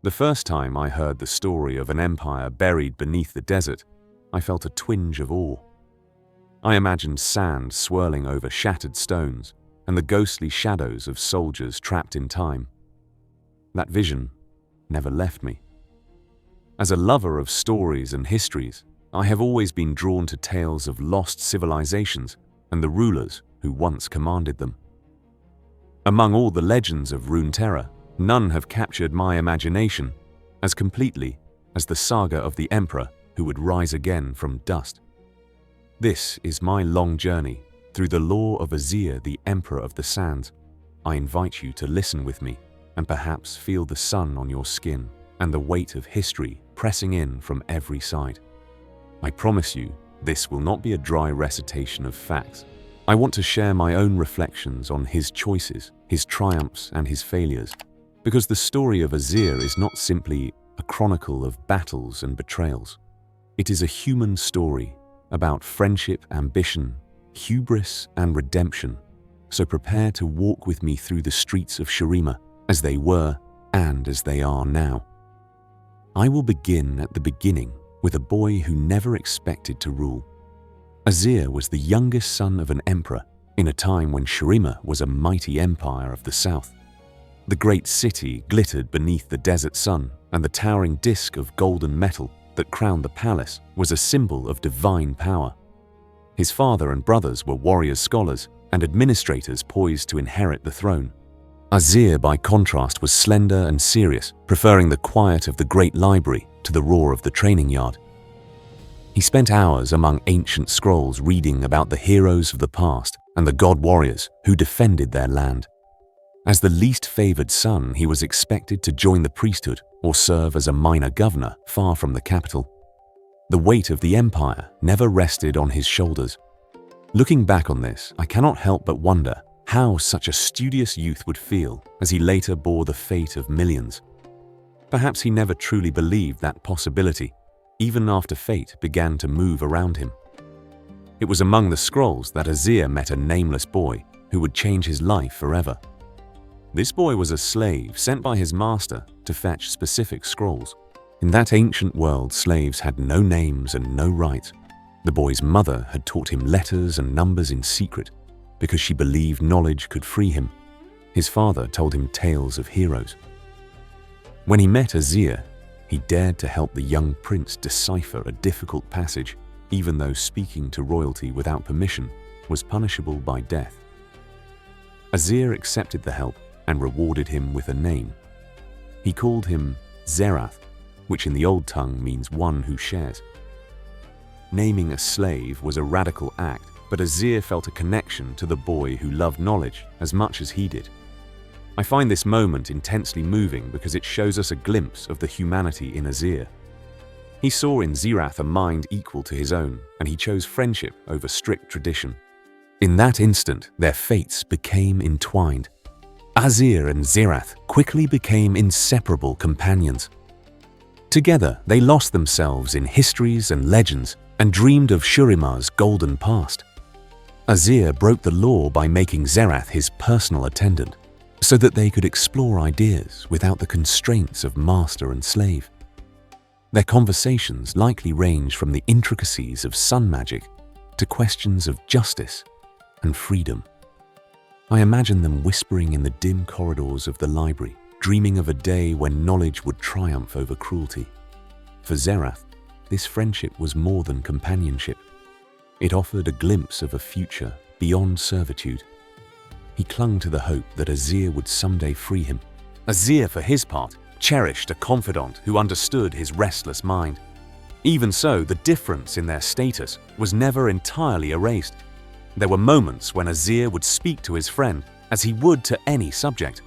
The first time I heard the story of an empire buried beneath the desert, I felt a twinge of awe. I imagined sand swirling over shattered stones and the ghostly shadows of soldiers trapped in time. That vision never left me. As a lover of stories and histories, I have always been drawn to tales of lost civilizations and the rulers who once commanded them. Among all the legends of Runeterra, none have captured my imagination as completely as the saga of the emperor who would rise again from dust. This is my long journey through the lore of Azir, the Emperor of the Sands. I invite you to listen with me and perhaps feel the sun on your skin and the weight of history pressing in from every side. I promise you, this will not be a dry recitation of facts. I want to share my own reflections on his choices, his triumphs, and his failures, because the story of Azir is not simply a chronicle of battles and betrayals. It is a human story about friendship, ambition, hubris, and redemption. So prepare to walk with me through the streets of Shurima as they were and as they are now. I will begin at the beginning with a boy who never expected to rule. Azir was the youngest son of an emperor in a time when Shurima was a mighty empire of the south. The great city glittered beneath the desert sun, and the towering disk of golden metal that crowned the palace was a symbol of divine power. His father and brothers were warriors, scholars, and administrators poised to inherit the throne. Azir, by contrast, was slender and serious, preferring the quiet of the great library to the roar of the training yard. He spent hours among ancient scrolls reading about the heroes of the past and the god warriors who defended their land. As the least favored son, he was expected to join the priesthood or serve as a minor governor far from the capital. The weight of the empire never rested on his shoulders. Looking back on this, I cannot help but wonder how such a studious youth would feel as he later bore the fate of millions. Perhaps he never truly believed that possibility, even after fate began to move around him. It was among the scrolls that Azir met a nameless boy who would change his life forever. This boy was a slave sent by his master to fetch specific scrolls. In that ancient world, slaves had no names and no rights. The boy's mother had taught him letters and numbers in secret because she believed knowledge could free him. His father told him tales of heroes. When he met Azir, he dared to help the young prince decipher a difficult passage, even though speaking to royalty without permission was punishable by death. Azir accepted the help and rewarded him with a name. He called him Zerath, which in the old tongue means one who shares. Naming a slave was a radical act, but Azir felt a connection to the boy who loved knowledge as much as he did. I find this moment intensely moving because it shows us a glimpse of the humanity in Azir. He saw in Zerath a mind equal to his own, and he chose friendship over strict tradition. In that instant, their fates became entwined. Azir and Zerath quickly became inseparable companions. Together, they lost themselves in histories and legends and dreamed of Shurima's golden past. Azir broke the law by making Zerath his personal attendant, so that they could explore ideas without the constraints of master and slave. Their conversations likely range from the intricacies of sun magic to questions of justice and freedom. I imagine them whispering in the dim corridors of the library, dreaming of a day when knowledge would triumph over cruelty. For Zerath, this friendship was more than companionship. It offered a glimpse of a future beyond servitude. He clung to the hope that Azir would someday free him. Azir, for his part, cherished a confidant who understood his restless mind. Even so, the difference in their status was never entirely erased. There were moments when Azir would speak to his friend as he would to any subject.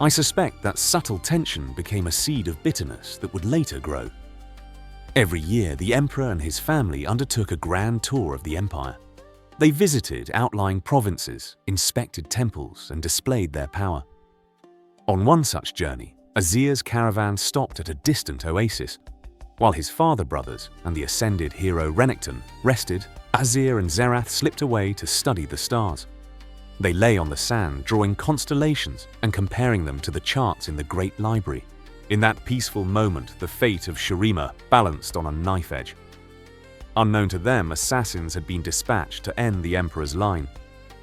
I suspect that subtle tension became a seed of bitterness that would later grow. Every year, the emperor and his family undertook a grand tour of the empire. They visited outlying provinces, inspected temples, and displayed their power. On one such journey, Azir's caravan stopped at a distant oasis. While his father brothers and the ascended hero Renekton rested, Azir and Zerath slipped away to study the stars. They lay on the sand, drawing constellations and comparing them to the charts in the great library. In that peaceful moment, the fate of Shurima balanced on a knife edge. Unknown to them, assassins had been dispatched to end the Emperor's line.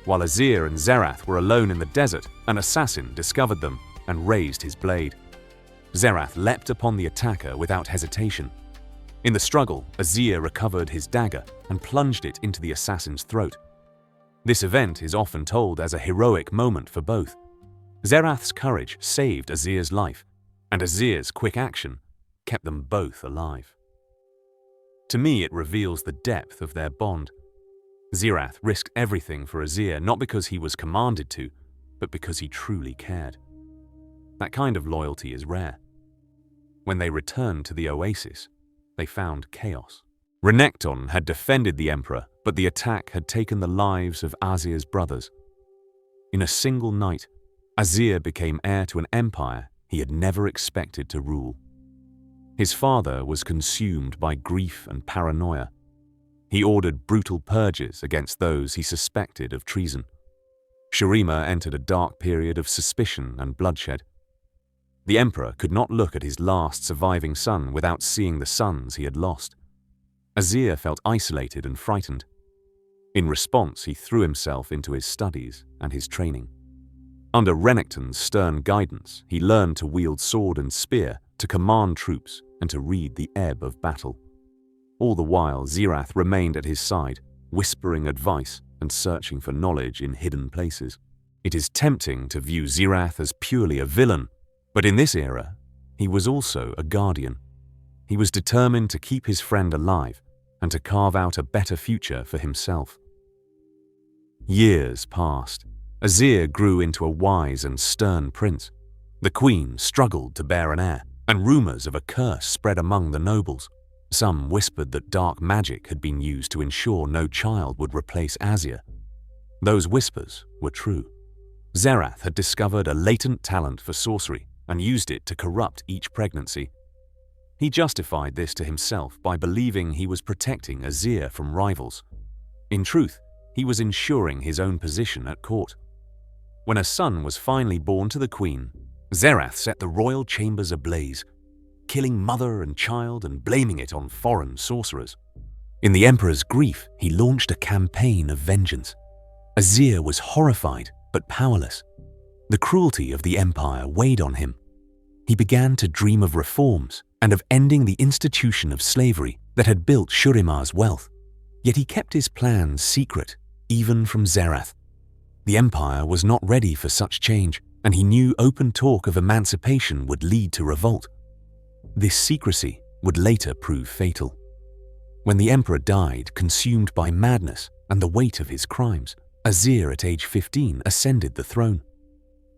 While Azir and Zerath were alone in the desert, an assassin discovered them and raised his blade. Zerath leapt upon the attacker without hesitation. In the struggle, Azir recovered his dagger and plunged it into the assassin's throat. This event is often told as a heroic moment for both. Zerath's courage saved Azir's life, and Azir's quick action kept them both alive. To me, it reveals the depth of their bond. Zerath risked everything for Azir not because he was commanded to, but because he truly cared. That kind of loyalty is rare. When they returned to the oasis, they found chaos. Renekton had defended the Emperor, but the attack had taken the lives of Azir's brothers. In a single night, Azir became heir to an empire he had never expected to rule. His father was consumed by grief and paranoia. He ordered brutal purges against those he suspected of treason. Shurima entered a dark period of suspicion and bloodshed. The Emperor could not look at his last surviving son without seeing the sons he had lost. Azir felt isolated and frightened. In response, he threw himself into his studies and his training. Under Renekton's stern guidance, he learned to wield sword and spear, to command troops, and to read the ebb of battle. All the while, Zerath remained at his side, whispering advice and searching for knowledge in hidden places. It is tempting to view Zerath as purely a villain, but in this era, he was also a guardian. He was determined to keep his friend alive and to carve out a better future for himself. Years passed. Azir grew into a wise and stern prince. The queen struggled to bear an heir, and rumors of a curse spread among the nobles. Some whispered that dark magic had been used to ensure no child would replace Azir. Those whispers were true. Zerath had discovered a latent talent for sorcery and used it to corrupt each pregnancy. He justified this to himself by believing he was protecting Azir from rivals. In truth, he was ensuring his own position at court. When a son was finally born to the queen, Zerath set the royal chambers ablaze, killing mother and child and blaming it on foreign sorcerers. In the emperor's grief, he launched a campaign of vengeance. Azir was horrified but powerless. The cruelty of the empire weighed on him. He began to dream of reforms and of ending the institution of slavery that had built Shurima's wealth. Yet he kept his plans secret, even from Zerath. The empire was not ready for such change, and he knew open talk of emancipation would lead to revolt. This secrecy would later prove fatal. When the emperor died, consumed by madness and the weight of his crimes, Azir at age 15 ascended the throne.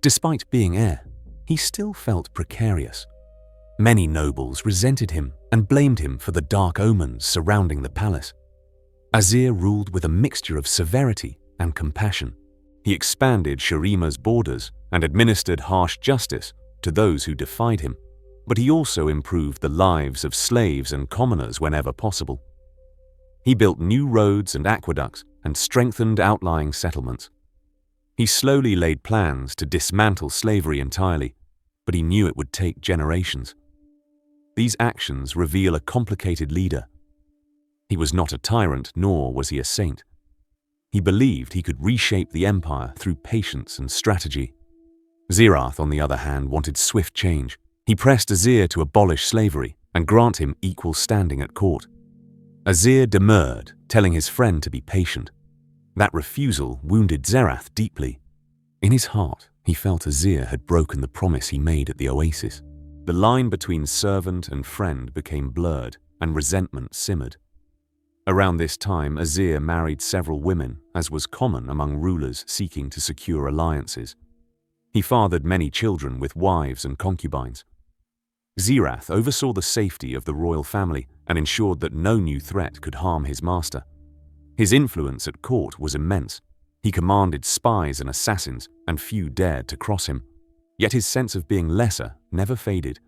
Despite being heir, he still felt precarious. Many nobles resented him and blamed him for the dark omens surrounding the palace. Azir ruled with a mixture of severity and compassion. He expanded Shurima's borders and administered harsh justice to those who defied him, but he also improved the lives of slaves and commoners whenever possible. He built new roads and aqueducts and strengthened outlying settlements. He slowly laid plans to dismantle slavery entirely, but he knew it would take generations. These actions reveal a complicated leader. He was not a tyrant, nor was he a saint. He believed he could reshape the empire through patience and strategy. Zerath, on the other hand, wanted swift change. He pressed Azir to abolish slavery and grant him equal standing at court. Azir demurred, telling his friend to be patient. That refusal wounded Zerath deeply. In his heart, he felt Azir had broken the promise he made at the oasis. The line between servant and friend became blurred, and resentment simmered. Around this time, Azir married several women, as was common among rulers seeking to secure alliances. He fathered many children with wives and concubines. Zerath oversaw the safety of the royal family and ensured that no new threat could harm his master. His influence at court was immense. He commanded spies and assassins, and few dared to cross him. Yet his sense of being lesser never faded.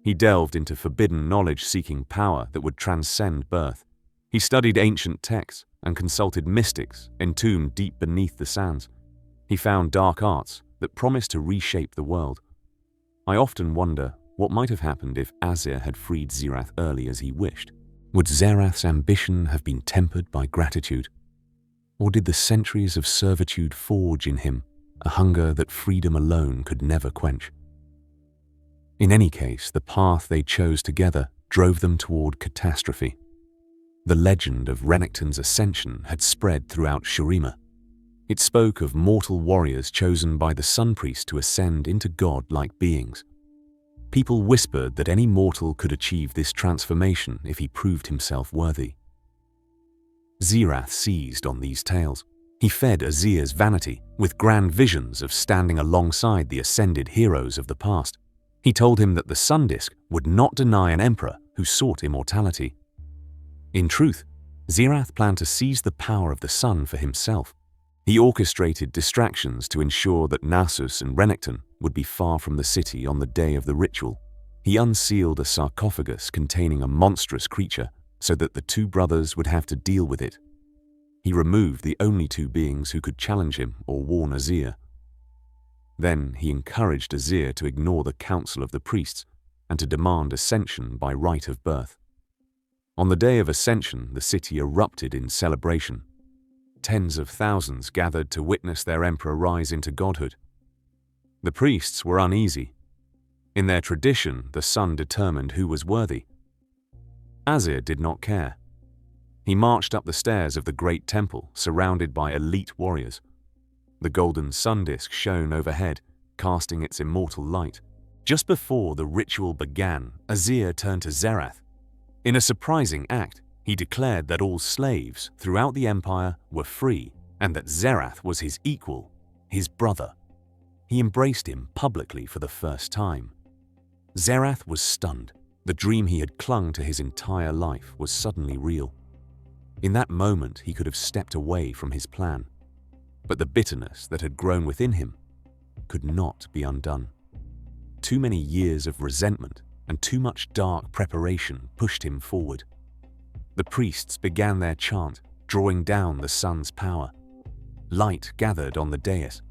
He delved into forbidden knowledge-seeking power that would transcend birth. He studied ancient texts and consulted mystics entombed deep beneath the sands. He found dark arts that promised to reshape the world. I often wonder What might have happened if Azir had freed Xerath early as he wished? Would Xerath's ambition have been tempered by gratitude? Or did the centuries of servitude forge in him a hunger that freedom alone could never quench? In any case, the path they chose together drove them toward catastrophe. The legend of Renekton's ascension had spread throughout Shurima. It spoke of mortal warriors chosen by the Sun Priest to ascend into god-like beings. People whispered that any mortal could achieve this transformation if he proved himself worthy. Xerath seized on these tales. He fed Azir's vanity with grand visions of standing alongside the ascended heroes of the past. He told him that the Sun Disk would not deny an emperor who sought immortality. In truth, Xerath planned to seize the power of the sun for himself. He orchestrated distractions to ensure that Nasus and Renekton would be far from the city on the day of the ritual. He unsealed a sarcophagus containing a monstrous creature so that the two brothers would have to deal with it. He removed the only two beings who could challenge him or warn Azir. Then he encouraged Azir to ignore the counsel of the priests and to demand ascension by right of birth. On the day of ascension, the city erupted in celebration. Tens of thousands gathered to witness their emperor rise into godhood. The priests were uneasy. In their tradition, the sun determined who was worthy. Azir did not care. He marched up the stairs of the great temple, surrounded by elite warriors. The golden sun disk shone overhead, casting its immortal light. Just before the ritual began, Azir turned to Xerath. In a surprising act, he declared that all slaves throughout the empire were free and that Xerath was his equal, his brother. He embraced him publicly for the first time. Xerath was stunned. The dream he had clung to his entire life was suddenly real. In that moment, he could have stepped away from his plan. But the bitterness that had grown within him could not be undone. Too many years of resentment and too much dark preparation pushed him forward. The priests began their chant, drawing down the sun's power. Light gathered on the dais.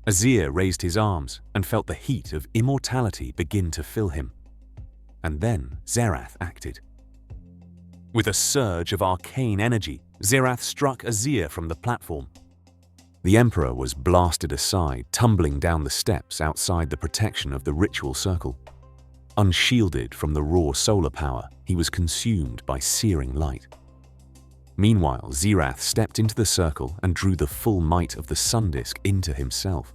Azir raised his arms and felt the heat of immortality begin to fill him. And then Xerath acted. With a surge of arcane energy, Xerath struck Azir from the platform. The Emperor was blasted aside, tumbling down the steps outside the protection of the ritual circle. Unshielded from the raw solar power, he was consumed by searing light. Meanwhile, Xerath stepped into the circle and drew the full might of the sun disk into himself.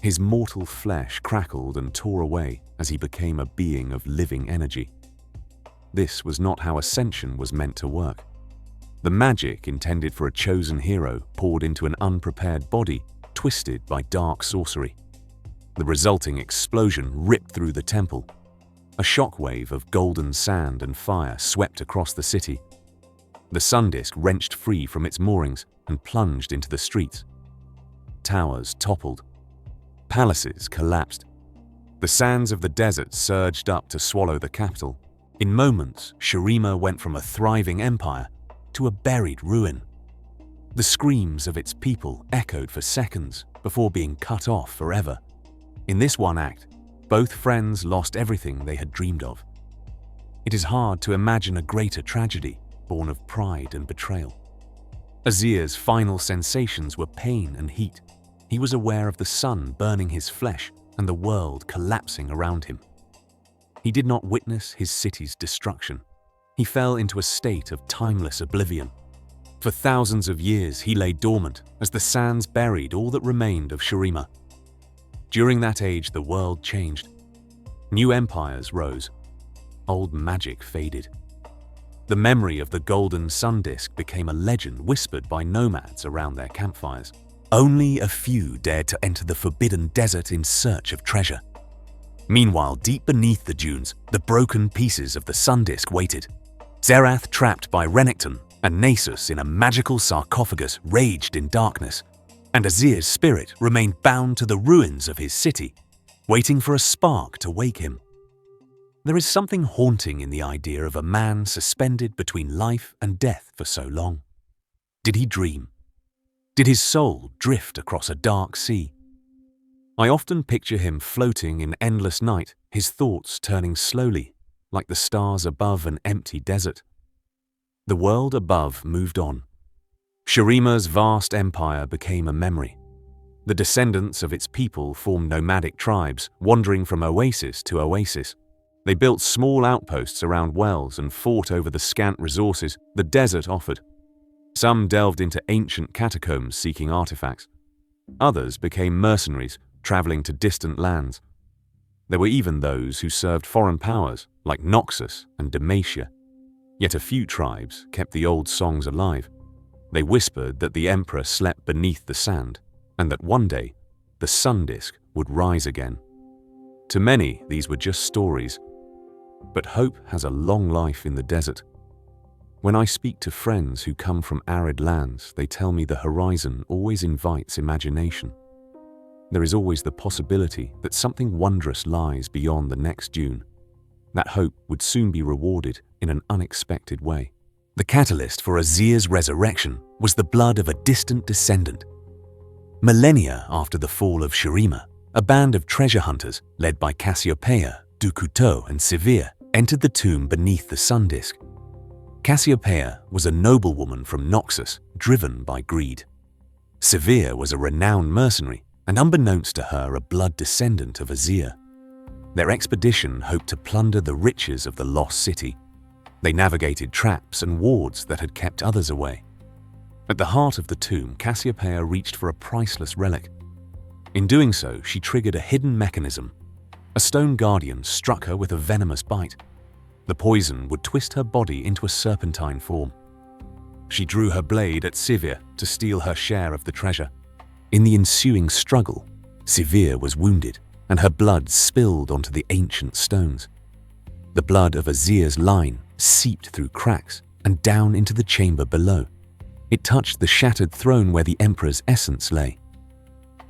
His mortal flesh crackled and tore away as he became a being of living energy. This was not how ascension was meant to work. The magic intended for a chosen hero poured into an unprepared body, twisted by dark sorcery. The resulting explosion ripped through the temple. A shockwave of golden sand and fire swept across the city. The sun disk wrenched free from its moorings and plunged into the streets. Towers toppled. Palaces collapsed. The sands of the desert surged up to swallow the capital. In moments, Shurima went from a thriving empire to a buried ruin. The screams of its people echoed for seconds before being cut off forever. In this one act, both friends lost everything they had dreamed of. It is hard to imagine a greater tragedy, born of pride and betrayal. Azir's final sensations were pain and heat. He was aware of the sun burning his flesh and the world collapsing around him. He did not witness his city's destruction. He fell into a state of timeless oblivion. For thousands of years he lay dormant as the sands buried all that remained of Shurima. During that age, the world changed. New empires rose. Old magic faded. The memory of the golden sun disk became a legend whispered by nomads around their campfires. Only a few dared to enter the forbidden desert in search of treasure. Meanwhile, deep beneath the dunes, the broken pieces of the sun disk waited. Xerath, trapped by Renekton, and Nasus in a magical sarcophagus, raged in darkness, and Azir's spirit remained bound to the ruins of his city, waiting for a spark to wake him. There is something haunting in the idea of a man suspended between life and death for so long. Did he dream? Did his soul drift across a dark sea? I often picture him floating in endless night, his thoughts turning slowly, like the stars above an empty desert. The world above moved on. Shurima's vast empire became a memory. The descendants of its people formed nomadic tribes, wandering from oasis to oasis. They built small outposts around wells and fought over the scant resources the desert offered. Some delved into ancient catacombs seeking artifacts. Others became mercenaries, traveling to distant lands. There were even those who served foreign powers, like Noxus and Demacia. Yet a few tribes kept the old songs alive. They whispered that the emperor slept beneath the sand, and that one day, the sun disk would rise again. To many, these were just stories. But hope has a long life in the desert. When I speak to friends who come from arid lands, they tell me the horizon always invites imagination. There is always the possibility that something wondrous lies beyond the next dune. That hope would soon be rewarded in an unexpected way. The catalyst for Azir's resurrection was the blood of a distant descendant. Millennia after the fall of Shurima, a band of treasure hunters led by Cassiopeia, Dukuto, and Severe entered the tomb beneath the sun disk. Cassiopeia was a noblewoman from Noxus, driven by greed. Severe was a renowned mercenary, and unbeknownst to her, a blood descendant of Azir. Their expedition hoped to plunder the riches of the lost city. They navigated traps and wards that had kept others away. At the heart of the tomb, Cassiopeia reached for a priceless relic. In doing so, she triggered a hidden mechanism. A stone guardian struck her with a venomous bite. The poison would twist her body into a serpentine form. She drew her blade at Severe to steal her share of the treasure. In the ensuing struggle, Severe was wounded, and her blood spilled onto the ancient stones. The blood of Azir's line seeped through cracks and down into the chamber below. It touched the shattered throne where the Emperor's essence lay.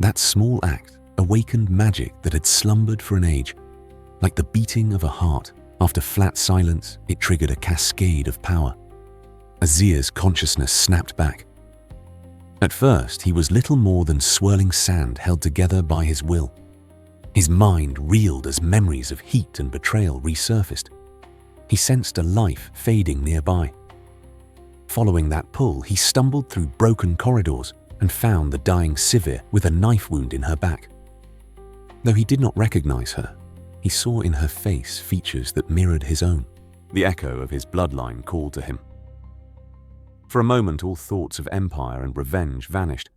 That small act awakened magic that had slumbered for an age. Like the beating of a heart, after flat silence, it triggered a cascade of power. Azir's consciousness snapped back. At first, he was little more than swirling sand held together by his will. His mind reeled as memories of heat and betrayal resurfaced. He sensed a life fading nearby. Following that pull, he stumbled through broken corridors and found the dying Severe with a knife wound in her back. Though he did not recognize her, he saw in her face features that mirrored his own. The echo of his bloodline called to him. For a moment, all thoughts of empire and revenge vanished.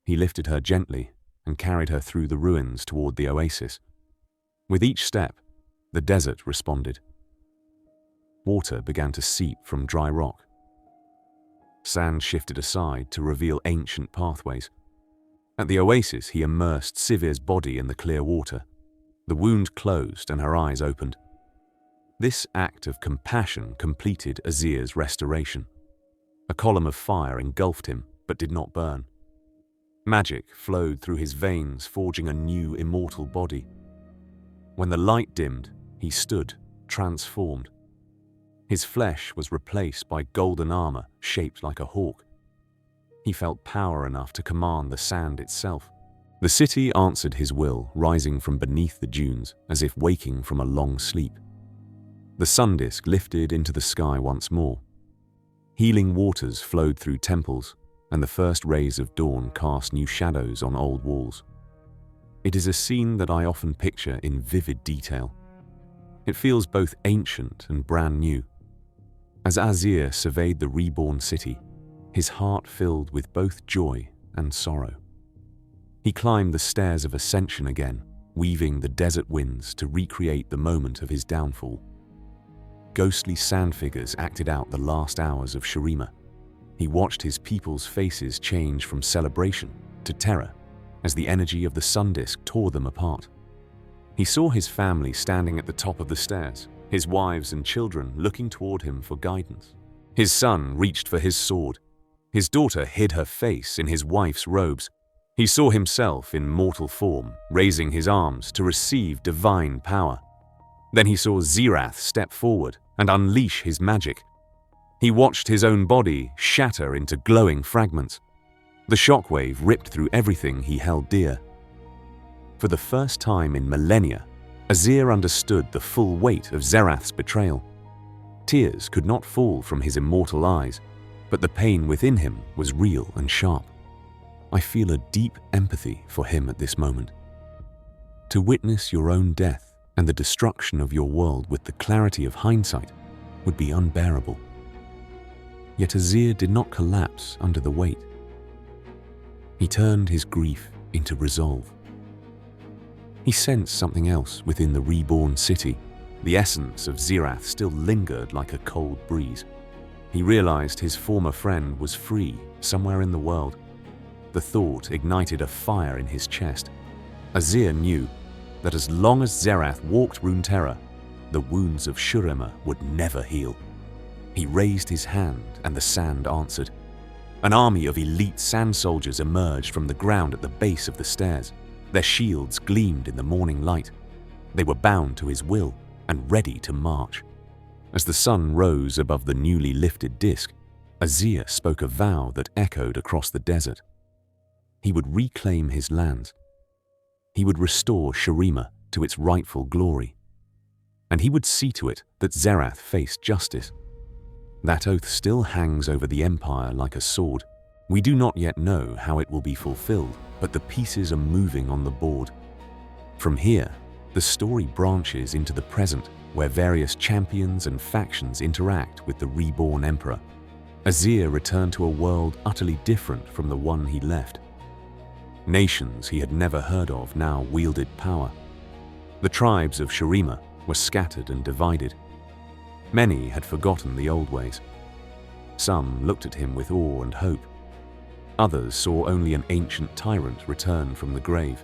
He lifted her gently and carried her through the ruins toward the oasis. With each step, the desert responded. Water began to seep from dry rock. Sand shifted aside to reveal ancient pathways. At the oasis, he immersed Severe's body in the clear water. The wound closed and her eyes opened. This act of compassion completed Azir's restoration. A column of fire engulfed him, but did not burn. Magic flowed through his veins, forging a new immortal body. When the light dimmed, he stood, transformed. His flesh was replaced by golden armor shaped like a hawk. He felt power enough to command the sand itself. The city answered his will, rising from beneath the dunes as if waking from a long sleep. The sun disk lifted into the sky once more. Healing waters flowed through temples, and the first rays of dawn cast new shadows on old walls. It is a scene that I often picture in vivid detail. It feels both ancient and brand new. As Azir surveyed the reborn city, his heart filled with both joy and sorrow. He climbed the stairs of ascension again, weaving the desert winds to recreate the moment of his downfall. Ghostly sand figures acted out the last hours of Shurima. He watched his people's faces change from celebration to terror as the energy of the sun disk tore them apart. He saw his family standing at the top of the stairs, his wives and children looking toward him for guidance. His son reached for his sword. His daughter hid her face in his wife's robes. He saw himself in mortal form, raising his arms to receive divine power. Then he saw Xerath step forward and unleash his magic. He watched his own body shatter into glowing fragments. The shockwave ripped through everything he held dear. For the first time in millennia, Azir understood the full weight of Zerath's betrayal. Tears could not fall from his immortal eyes, but the pain within him was real and sharp. I feel a deep empathy for him at this moment. To witness your own death and the destruction of your world with the clarity of hindsight would be unbearable. Yet Azir did not collapse under the weight. He turned his grief into resolve. He sensed something else within the reborn city. The essence of Zerath still lingered like a cold breeze. He realized his former friend was free somewhere in the world. The thought ignited a fire in his chest. Azir knew that as long as Zerath walked Runeterra, the wounds of Shurima would never heal. He raised his hand and the sand answered. An army of elite sand soldiers emerged from the ground at the base of the stairs. Their shields gleamed in the morning light. They were bound to his will and ready to march. As the sun rose above the newly lifted disk, Azir spoke a vow that echoed across the desert. He would reclaim his lands. He would restore Shurima to its rightful glory. And he would see to it that Zerath faced justice. That oath still hangs over the Empire like a sword. We do not yet know how it will be fulfilled, but the pieces are moving on the board. From here, the story branches into the present, where various champions and factions interact with the reborn Emperor. Azir returned to a world utterly different from the one he left. Nations he had never heard of now wielded power. The tribes of Shurima were scattered and divided. Many had forgotten the old ways. Some looked at him with awe and hope. Others saw only an ancient tyrant return from the grave.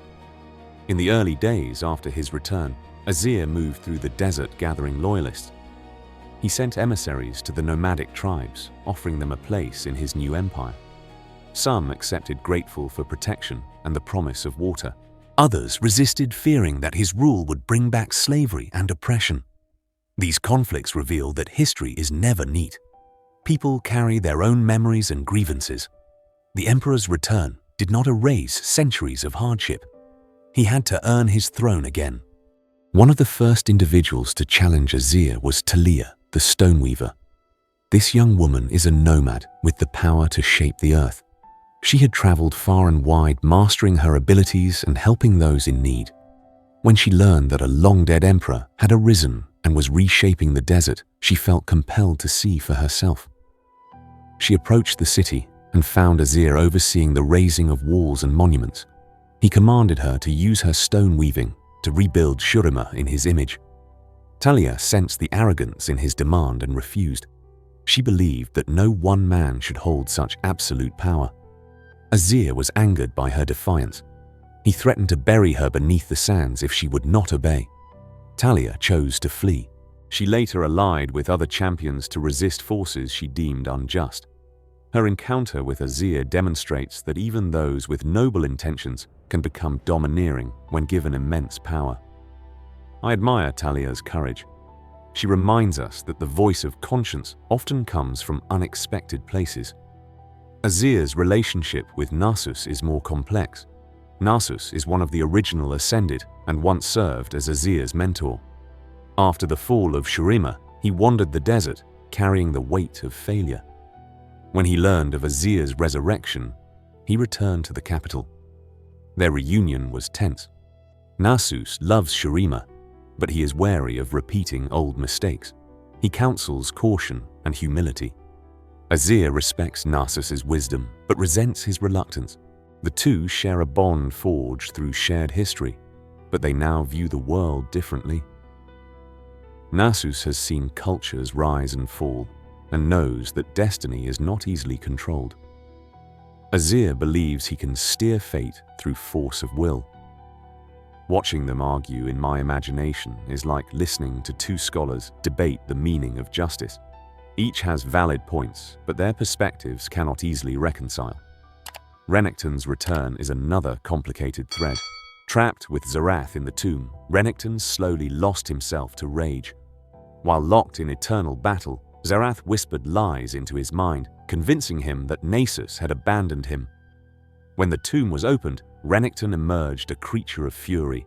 In the early days after his return, Azir moved through the desert gathering loyalists. He sent emissaries to the nomadic tribes, offering them a place in his new empire. Some accepted grateful for protection and the promise of water. Others resisted, fearing that his rule would bring back slavery and oppression. These conflicts reveal that history is never neat. People carry their own memories and grievances. The Emperor's return did not erase centuries of hardship. He had to earn his throne again. One of the first individuals to challenge Azir was Talia, the Stoneweaver. This young woman is a nomad with the power to shape the earth. She had traveled far and wide, mastering her abilities and helping those in need. When she learned that a long-dead emperor had arisen and was reshaping the desert, she felt compelled to see for herself. She approached the city and found Azir overseeing the raising of walls and monuments. He commanded her to use her stone weaving to rebuild Shurima in his image. Talia sensed the arrogance in his demand and refused. She believed that no one man should hold such absolute power. Azir was angered by her defiance. He threatened to bury her beneath the sands if she would not obey. Talia chose to flee. She later allied with other champions to resist forces she deemed unjust. Her encounter with Azir demonstrates that even those with noble intentions can become domineering when given immense power. I admire Talia's courage. She reminds us that the voice of conscience often comes from unexpected places. Azir's relationship with Nasus is more complex. Nasus is one of the original Ascended and once served as Azir's mentor. After the fall of Shurima, he wandered the desert, carrying the weight of failure. When he learned of Azir's resurrection, he returned to the capital. Their reunion was tense. Nasus loves Shurima, but he is wary of repeating old mistakes. He counsels caution and humility. Azir respects Nasus's wisdom, but resents his reluctance. The two share a bond forged through shared history, but they now view the world differently. Nasus has seen cultures rise and fall, and knows that destiny is not easily controlled. Azir believes he can steer fate through force of will. Watching them argue in my imagination is like listening to two scholars debate the meaning of justice. Each has valid points, but their perspectives cannot easily reconcile. Renekton's return is another complicated thread. Trapped with Zerath in the tomb, Renekton slowly lost himself to rage. While locked in eternal battle, Zerath whispered lies into his mind, convincing him that Nasus had abandoned him. When the tomb was opened, Renekton emerged a creature of fury.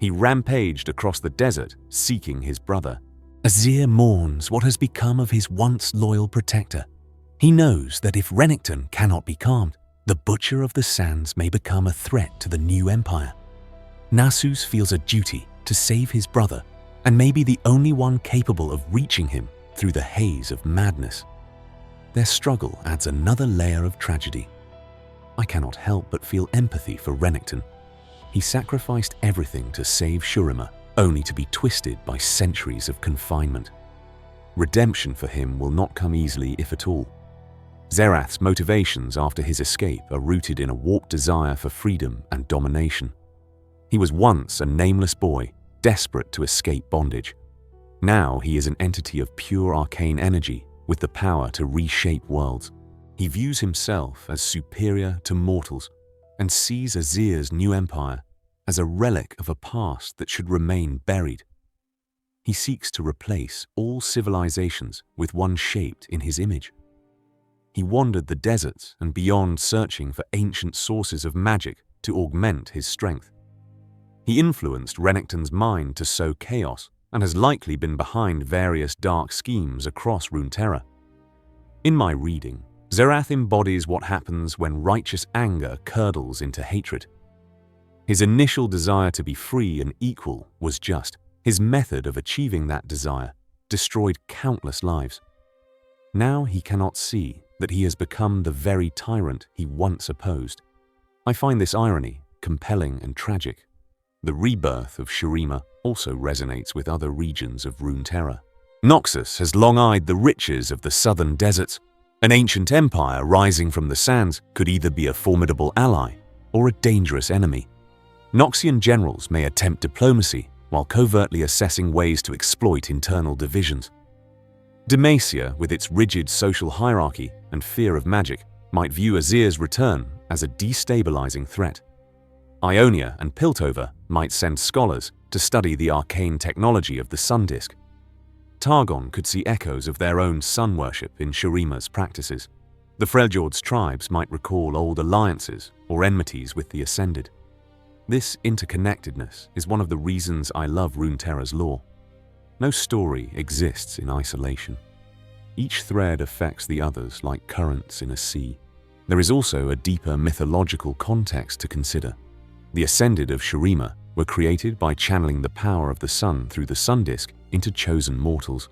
He rampaged across the desert, seeking his brother. Azir mourns what has become of his once loyal protector. He knows that if Renekton cannot be calmed, the Butcher of the Sands may become a threat to the new empire. Nasus feels a duty to save his brother and may be the only one capable of reaching him through the haze of madness. Their struggle adds another layer of tragedy. I cannot help but feel empathy for Renekton. He sacrificed everything to save Shurima, only to be twisted by centuries of confinement. Redemption for him will not come easily, if at all. Xerath's motivations after his escape are rooted in a warped desire for freedom and domination. He was once a nameless boy, desperate to escape bondage. Now he is an entity of pure arcane energy with the power to reshape worlds. He views himself as superior to mortals and sees Azir's new empire as a relic of a past that should remain buried. He seeks to replace all civilizations with one shaped in his image. He wandered the deserts and beyond, searching for ancient sources of magic to augment his strength. He influenced Renekton's mind to sow chaos and has likely been behind various dark schemes across Runeterra. In my reading, Xerath embodies what happens when righteous anger curdles into hatred. His initial desire to be free and equal was just. His method of achieving that desire destroyed countless lives. Now he cannot see that he has become the very tyrant he once opposed. I find this irony compelling and tragic. The rebirth of Shurima also resonates with other regions of Runeterra. Noxus has long eyed the riches of the southern deserts. An ancient empire rising from the sands could either be a formidable ally or a dangerous enemy. Noxian generals may attempt diplomacy while covertly assessing ways to exploit internal divisions. Demacia, with its rigid social hierarchy and fear of magic, might view Azir's return as a destabilizing threat. Ionia and Piltover might send scholars to study the arcane technology of the sun disk. Targon could see echoes of their own sun worship in Shurima's practices. The Freljord's tribes might recall old alliances or enmities with the Ascended. This interconnectedness is one of the reasons I love Runeterra's lore. No story exists in isolation. Each thread affects the others like currents in a sea. There is also a deeper mythological context to consider. The Ascended of Shurima were created by channeling the power of the sun through the sun disk into chosen mortals.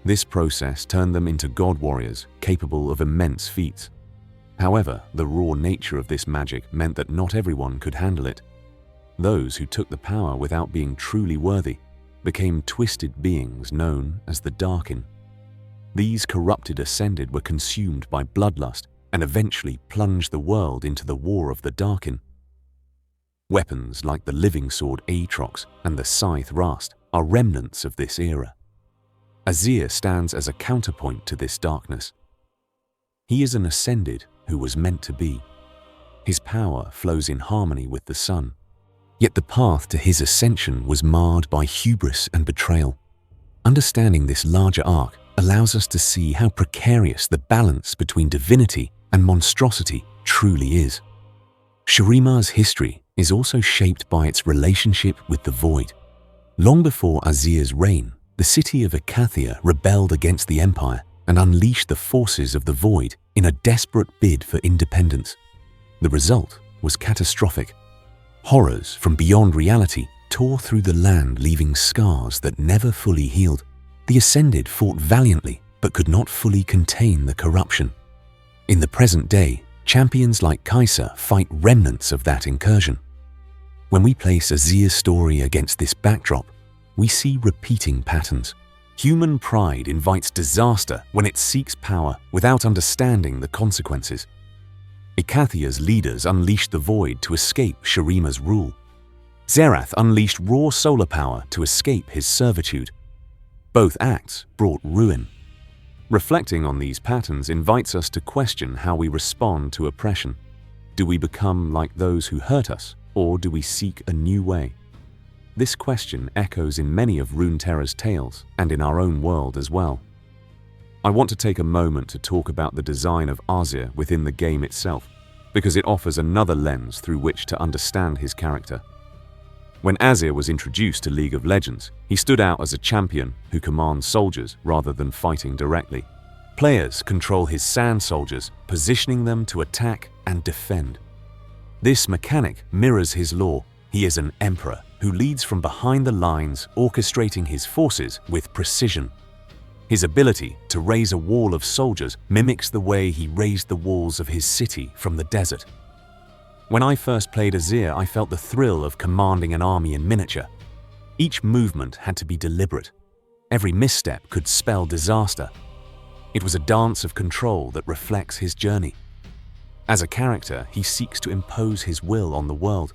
This process turned them into god warriors capable of immense feats. However, the raw nature of this magic meant that not everyone could handle it. Those who took the power without being truly worthy became twisted beings known as the Darkin. These corrupted Ascended were consumed by bloodlust and eventually plunged the world into the War of the Darkin. Weapons like the living sword Aatrox and the scythe Rast are remnants of this era. Azir stands as a counterpoint to this darkness. He is an Ascended who was meant to be. His power flows in harmony with the sun. Yet the path to his ascension was marred by hubris and betrayal. Understanding this larger arc allows us to see how precarious the balance between divinity and monstrosity truly is. Shurima's history is also shaped by its relationship with the Void. Long before Azir's reign, the city of Ikathia rebelled against the Empire and unleashed the forces of the Void in a desperate bid for independence. The result was catastrophic. Horrors from beyond reality tore through the land, leaving scars that never fully healed. The Ascended fought valiantly but could not fully contain the corruption. In the present day, champions like Kai'Sa fight remnants of that incursion. When we place Azir's story against this backdrop, we see repeating patterns. Human pride invites disaster when it seeks power without understanding the consequences. Ikathia's leaders unleashed the Void to escape Shurima's rule. Xerath unleashed raw solar power to escape his servitude. Both acts brought ruin. Reflecting on these patterns invites us to question how we respond to oppression. Do we become like those who hurt us, or do we seek a new way? This question echoes in many of Runeterra's tales and in our own world as well. I want to take a moment to talk about the design of Azir within the game itself, because it offers another lens through which to understand his character. When Azir was introduced to League of Legends, he stood out as a champion who commands soldiers rather than fighting directly. Players control his sand soldiers, positioning them to attack and defend. This mechanic mirrors his lore. He is an emperor who leads from behind the lines, orchestrating his forces with precision. His ability to raise a wall of soldiers mimics the way he raised the walls of his city from the desert. When I first played Azir, I felt the thrill of commanding an army in miniature. Each movement had to be deliberate. Every misstep could spell disaster. It was a dance of control that reflects his journey. As a character, he seeks to impose his will on the world.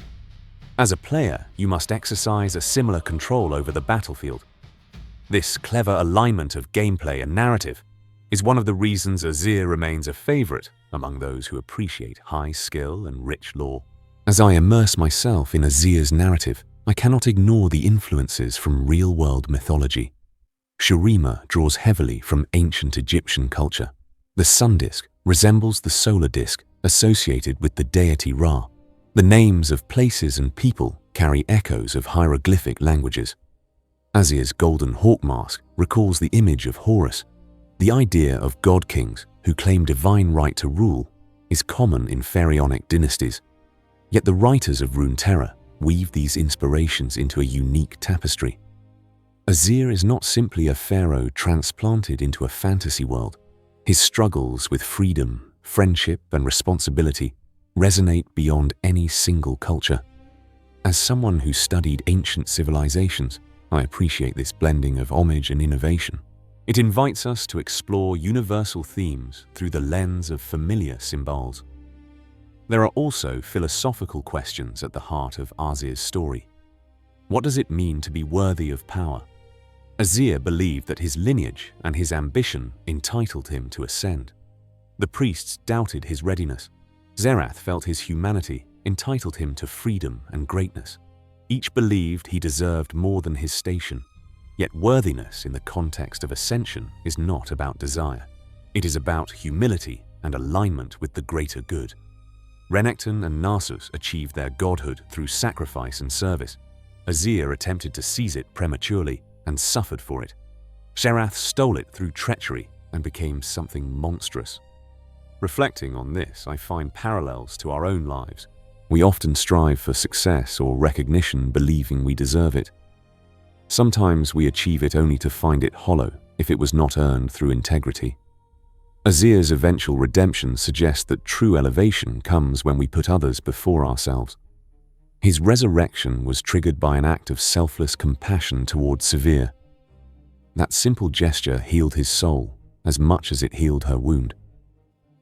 As a player, you must exercise a similar control over the battlefield. This clever alignment of gameplay and narrative is one of the reasons Azir remains a favorite among those who appreciate high skill and rich lore. As I immerse myself in Azir's narrative, I cannot ignore the influences from real-world mythology. Shurima draws heavily from ancient Egyptian culture. The sun disk resembles the solar disk associated with the deity Ra. The names of places and people carry echoes of hieroglyphic languages. Azir's golden hawk mask recalls the image of Horus. The idea of god-kings who claim divine right to rule is common in pharaonic dynasties. Yet the writers of Runeterra weave these inspirations into a unique tapestry. Azir is not simply a pharaoh transplanted into a fantasy world. His struggles with freedom, friendship, and responsibility resonate beyond any single culture. As someone who studied ancient civilizations, I appreciate this blending of homage and innovation. It invites us to explore universal themes through the lens of familiar symbols. There are also philosophical questions at the heart of Azir's story. What does it mean to be worthy of power? Azir believed that his lineage and his ambition entitled him to ascend. The priests doubted his readiness. Xerath felt his humanity entitled him to freedom and greatness. Each believed he deserved more than his station. Yet worthiness in the context of ascension is not about desire. It is about humility and alignment with the greater good. Renekton and Nasus achieved their godhood through sacrifice and service. Azir attempted to seize it prematurely and suffered for it. Xerath stole it through treachery and became something monstrous. Reflecting on this, I find parallels to our own lives. We often strive for success or recognition believing we deserve it. Sometimes we achieve it only to find it hollow if it was not earned through integrity. Azir's eventual redemption suggests that true elevation comes when we put others before ourselves. His resurrection was triggered by an act of selfless compassion towards Severe. That simple gesture healed his soul as much as it healed her wound.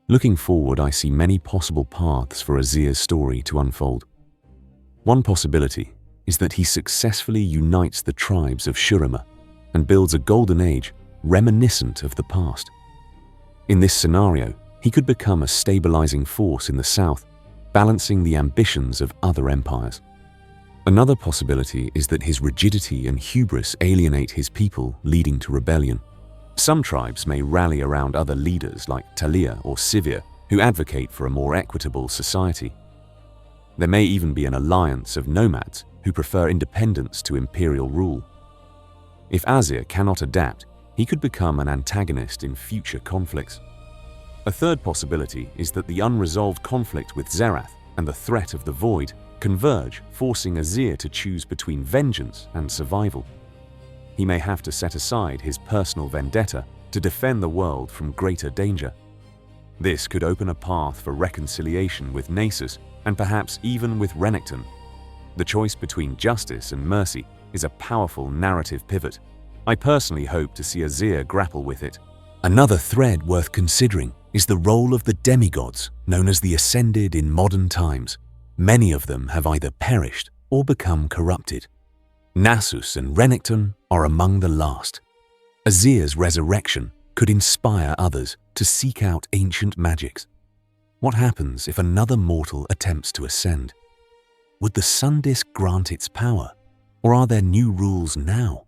Looking forward, I see many possible paths for Azir's story to unfold. One possibility is that he successfully unites the tribes of Shurima and builds a golden age reminiscent of the past. In this scenario, he could become a stabilizing force in the south, balancing the ambitions of other empires. Another possibility is that his rigidity and hubris alienate his people, leading to rebellion. Some tribes may rally around other leaders like Talia or Sivir, who advocate for a more equitable society. There may even be an alliance of nomads who prefer independence to imperial rule. If Azir cannot adapt, he could become an antagonist in future conflicts. A third possibility is that the unresolved conflict with Xerath and the threat of the Void converge, forcing Azir to choose between vengeance and survival. He may have to set aside his personal vendetta to defend the world from greater danger. This could open a path for reconciliation with Nasus and perhaps even with Renekton. The choice between justice and mercy is a powerful narrative pivot. I personally hope to see Azir grapple with it. Another thread worth considering is the role of the demigods, known as the Ascended in modern times. Many of them have either perished or become corrupted. Nasus and Renekton are among the last. Azir's resurrection could inspire others to seek out ancient magics. What happens if another mortal attempts to ascend? Would the sun disk grant its power, or are there new rules now?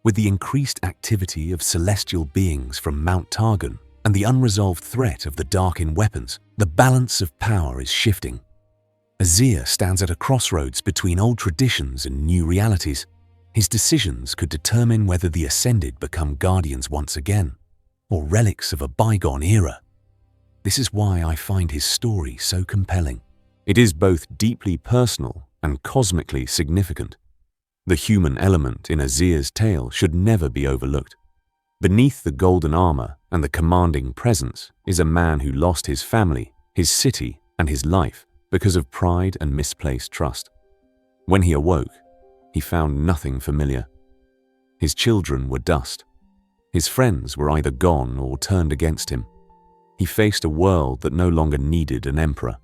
With the increased activity of celestial beings from Mount Targon and the unresolved threat of the Dark in weapons, the balance of power is shifting. Azir stands at a crossroads between old traditions and new realities. His decisions could determine whether the Ascended become guardians once again, or relics of a bygone era. This is why I find his story so compelling. It is both deeply personal and cosmically significant. The human element in Azir's tale should never be overlooked. Beneath the golden armor and the commanding presence is a man who lost his family, his city, and his life because of pride and misplaced trust. When he awoke, he found nothing familiar. His children were dust. His friends were either gone or turned against him. He faced a world that no longer needed an emperor.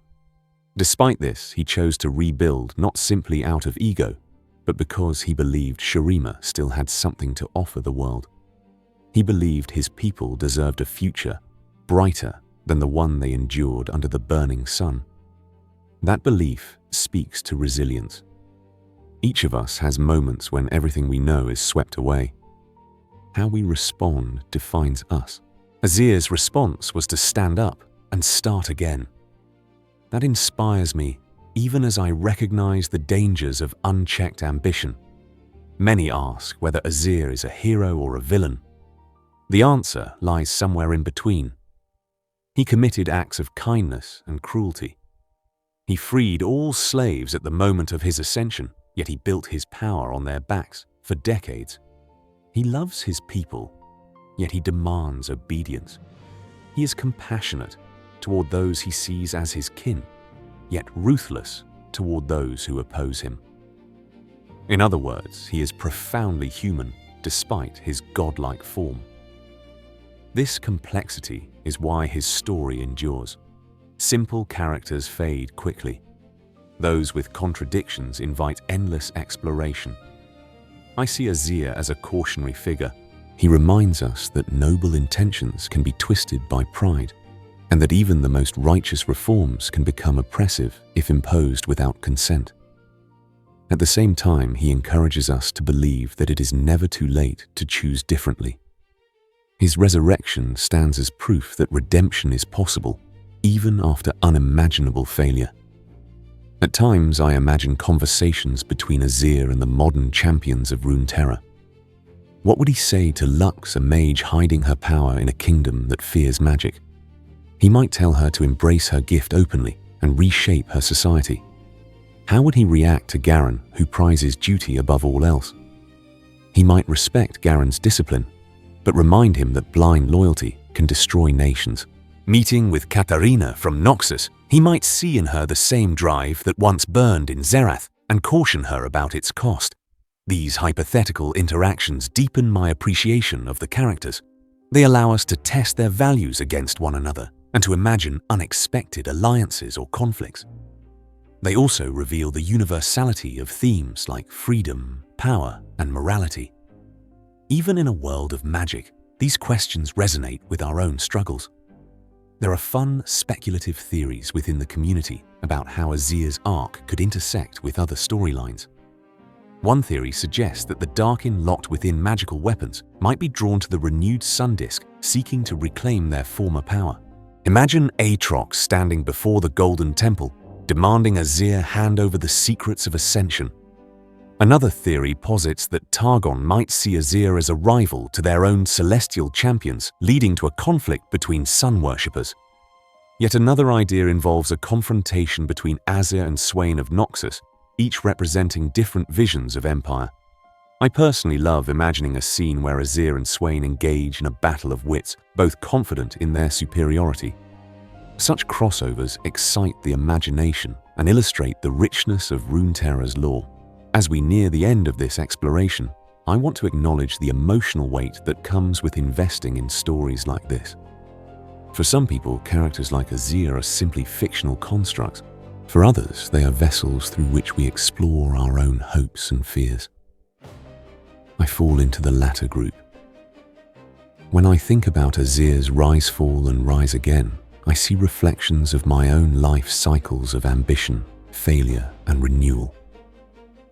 Despite this, he chose to rebuild not simply out of ego, but because he believed Shurima still had something to offer the world. He believed his people deserved a future brighter than the one they endured under the burning sun. That belief speaks to resilience. Each of us has moments when everything we know is swept away. How we respond defines us. Azir's response was to stand up and start again. That inspires me, even as I recognize the dangers of unchecked ambition. Many ask whether Azir is a hero or a villain. The answer lies somewhere in between. He committed acts of kindness and cruelty. He freed all slaves at the moment of his ascension, yet he built his power on their backs for decades. He loves his people, yet he demands obedience. He is compassionate toward those he sees as his kin, yet ruthless toward those who oppose him. In other words, he is profoundly human despite his godlike form. This complexity is why his story endures. Simple characters fade quickly. Those with contradictions invite endless exploration. I see Azir as a cautionary figure. He reminds us that noble intentions can be twisted by pride, and that even the most righteous reforms can become oppressive if imposed without consent. At the same time, he encourages us to believe that it is never too late to choose differently. His resurrection stands as proof that redemption is possible, even after unimaginable failure. At times, I imagine conversations between Azir and the modern champions of Runeterra. What would he say to Lux, a mage hiding her power in a kingdom that fears magic? He might tell her to embrace her gift openly and reshape her society. How would he react to Garen, who prizes duty above all else? He might respect Garen's discipline, but remind him that blind loyalty can destroy nations. Meeting with Katarina from Noxus, he might see in her the same drive that once burned in Zerath and caution her about its cost. These hypothetical interactions deepen my appreciation of the characters. They allow us to test their values against one another and to imagine unexpected alliances or conflicts. They also reveal the universality of themes like freedom, power, and morality. Even in a world of magic, these questions resonate with our own struggles. There are fun, speculative theories within the community about how Azir's arc could intersect with other storylines. One theory suggests that the Darkin locked within magical weapons might be drawn to the renewed sun disk, seeking to reclaim their former power. Imagine Aatrox standing before the Golden Temple, demanding Azir hand over the secrets of ascension. Another theory posits that Targon might see Azir as a rival to their own celestial champions, leading to a conflict between sun worshippers. Yet another idea involves a confrontation between Azir and Swain of Noxus, each representing different visions of Empire. I personally love imagining a scene where Azir and Swain engage in a battle of wits, both confident in their superiority. Such crossovers excite the imagination and illustrate the richness of Runeterra's lore. As we near the end of this exploration, I want to acknowledge the emotional weight that comes with investing in stories like this. For some people, characters like Azir are simply fictional constructs. For others, they are vessels through which we explore our own hopes and fears. I fall into the latter group. When I think about Azir's rise, fall, and rise again, I see reflections of my own life cycles of ambition, failure, and renewal.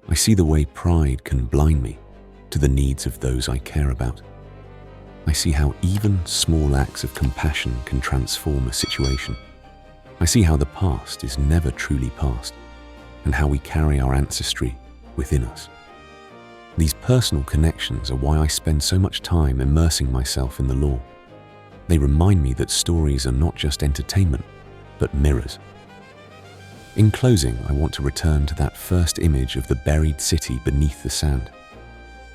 I see the way pride can blind me to the needs of those I care about. I see how even small acts of compassion can transform a situation. I see how the past is never truly past, and how we carry our ancestry within us. These personal connections are why I spend so much time immersing myself in the lore. They remind me that stories are not just entertainment, but mirrors. In closing, I want to return to that first image of the buried city beneath the sand.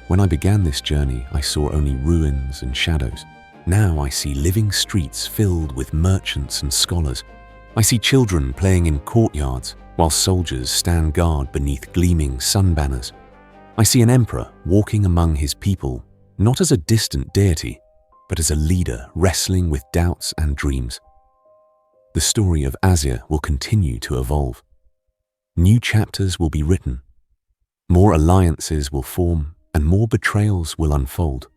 When I began this journey, I saw only ruins and shadows. Now I see living streets filled with merchants and scholars. I see children playing in courtyards, while soldiers stand guard beneath gleaming sun banners. I see an emperor walking among his people, not as a distant deity, but as a leader wrestling with doubts and dreams. The story of Azir will continue to evolve. New chapters will be written. More alliances will form, and more betrayals will unfold.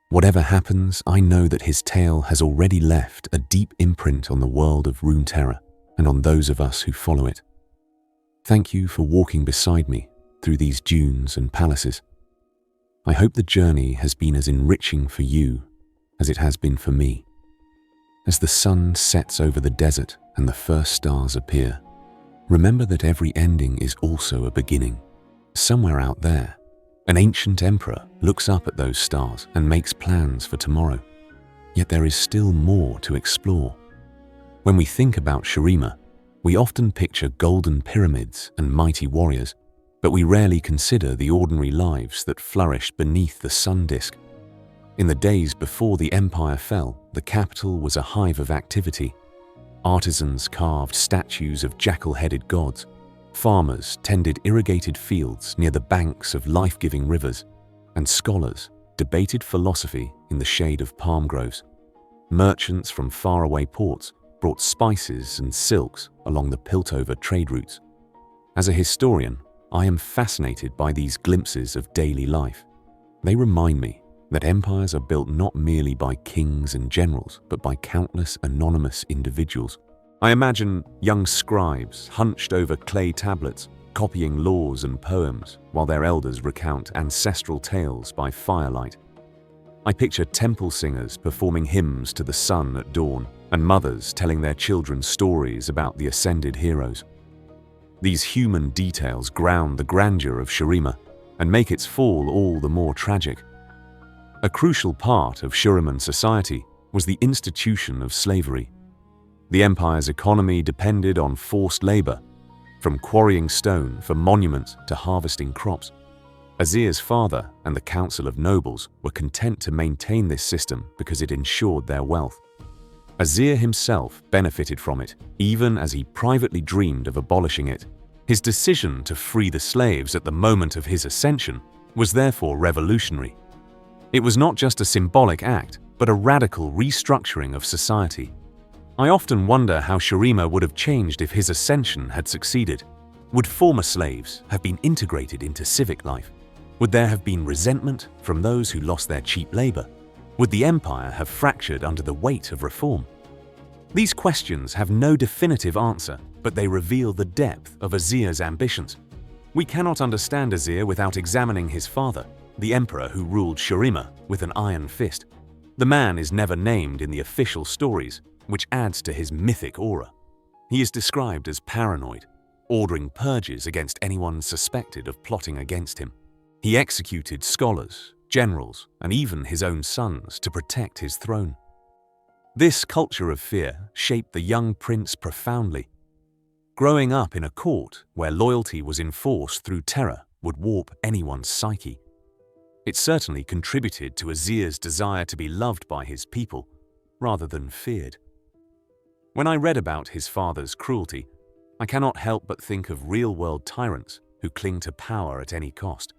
Whatever happens, I know that his tale has already left a deep imprint on the world of Runeterra and on those of us who follow it. Thank you for walking beside me through these dunes and palaces. I hope the journey has been as enriching for you as it has been for me. As the sun sets over the desert and the first stars appear, remember that every ending is also a beginning. Somewhere out there, an ancient emperor looks up at those stars and makes plans for tomorrow. Yet there is still more to explore. When we think about Shurima, we often picture golden pyramids and mighty warriors, but we rarely consider the ordinary lives that flourished beneath the sun disk. In the days before the empire fell, the capital was a hive of activity. Artisans carved statues of jackal-headed gods. Farmers tended irrigated fields near the banks of life-giving rivers, and scholars debated philosophy in the shade of palm groves. Merchants from faraway ports brought spices and silks along the Piltover trade routes. As a historian, I am fascinated by these glimpses of daily life. They remind me that empires are built not merely by kings and generals, but by countless anonymous individuals. I imagine young scribes hunched over clay tablets, copying laws and poems, while their elders recount ancestral tales by firelight. I picture temple singers performing hymns to the sun at dawn, and mothers telling their children stories about the ascended heroes. These human details ground the grandeur of Shurima and make its fall all the more tragic. A crucial part of Shuriman society was the institution of slavery. The empire's economy depended on forced labor, from quarrying stone for monuments to harvesting crops. Azir's father and the council of nobles were content to maintain this system because it ensured their wealth. Azir himself benefited from it, even as he privately dreamed of abolishing it. His decision to free the slaves at the moment of his ascension was therefore revolutionary. It was not just a symbolic act, but a radical restructuring of society. I often wonder how Shurima would have changed if his ascension had succeeded. Would former slaves have been integrated into civic life? Would there have been resentment from those who lost their cheap labor? Would the empire have fractured under the weight of reform? These questions have no definitive answer, but they reveal the depth of Azir's ambitions. We cannot understand Azir without examining his father, the emperor who ruled Shurima with an iron fist. The man is never named in the official stories, which adds to his mythic aura. He is described as paranoid, ordering purges against anyone suspected of plotting against him. He executed scholars, generals, and even his own sons to protect his throne. This culture of fear shaped the young prince profoundly. Growing up in a court where loyalty was enforced through terror would warp anyone's psyche. It certainly contributed to Azir's desire to be loved by his people, rather than feared. When I read about his father's cruelty, I cannot help but think of real-world tyrants who cling to power at any cost.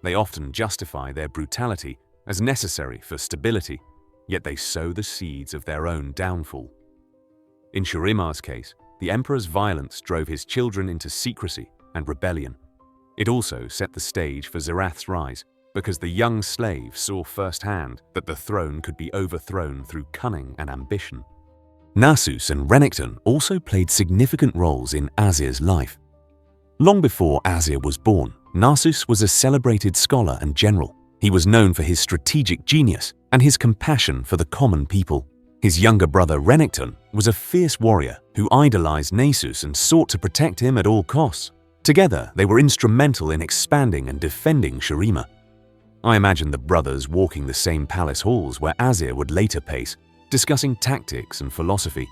They often justify their brutality as necessary for stability, yet they sow the seeds of their own downfall. In Shurima's case, the emperor's violence drove his children into secrecy and rebellion. It also set the stage for Zirath's rise, because the young slave saw firsthand that the throne could be overthrown through cunning and ambition. Nasus and Renekton also played significant roles in Azir's life. Long before Azir was born, Nasus was a celebrated scholar and general. He was known for his strategic genius and his compassion for the common people. His younger brother Renekton was a fierce warrior who idolized Nasus and sought to protect him at all costs. Together, they were instrumental in expanding and defending Shurima. I imagine the brothers walking the same palace halls where Azir would later pace, discussing tactics and philosophy.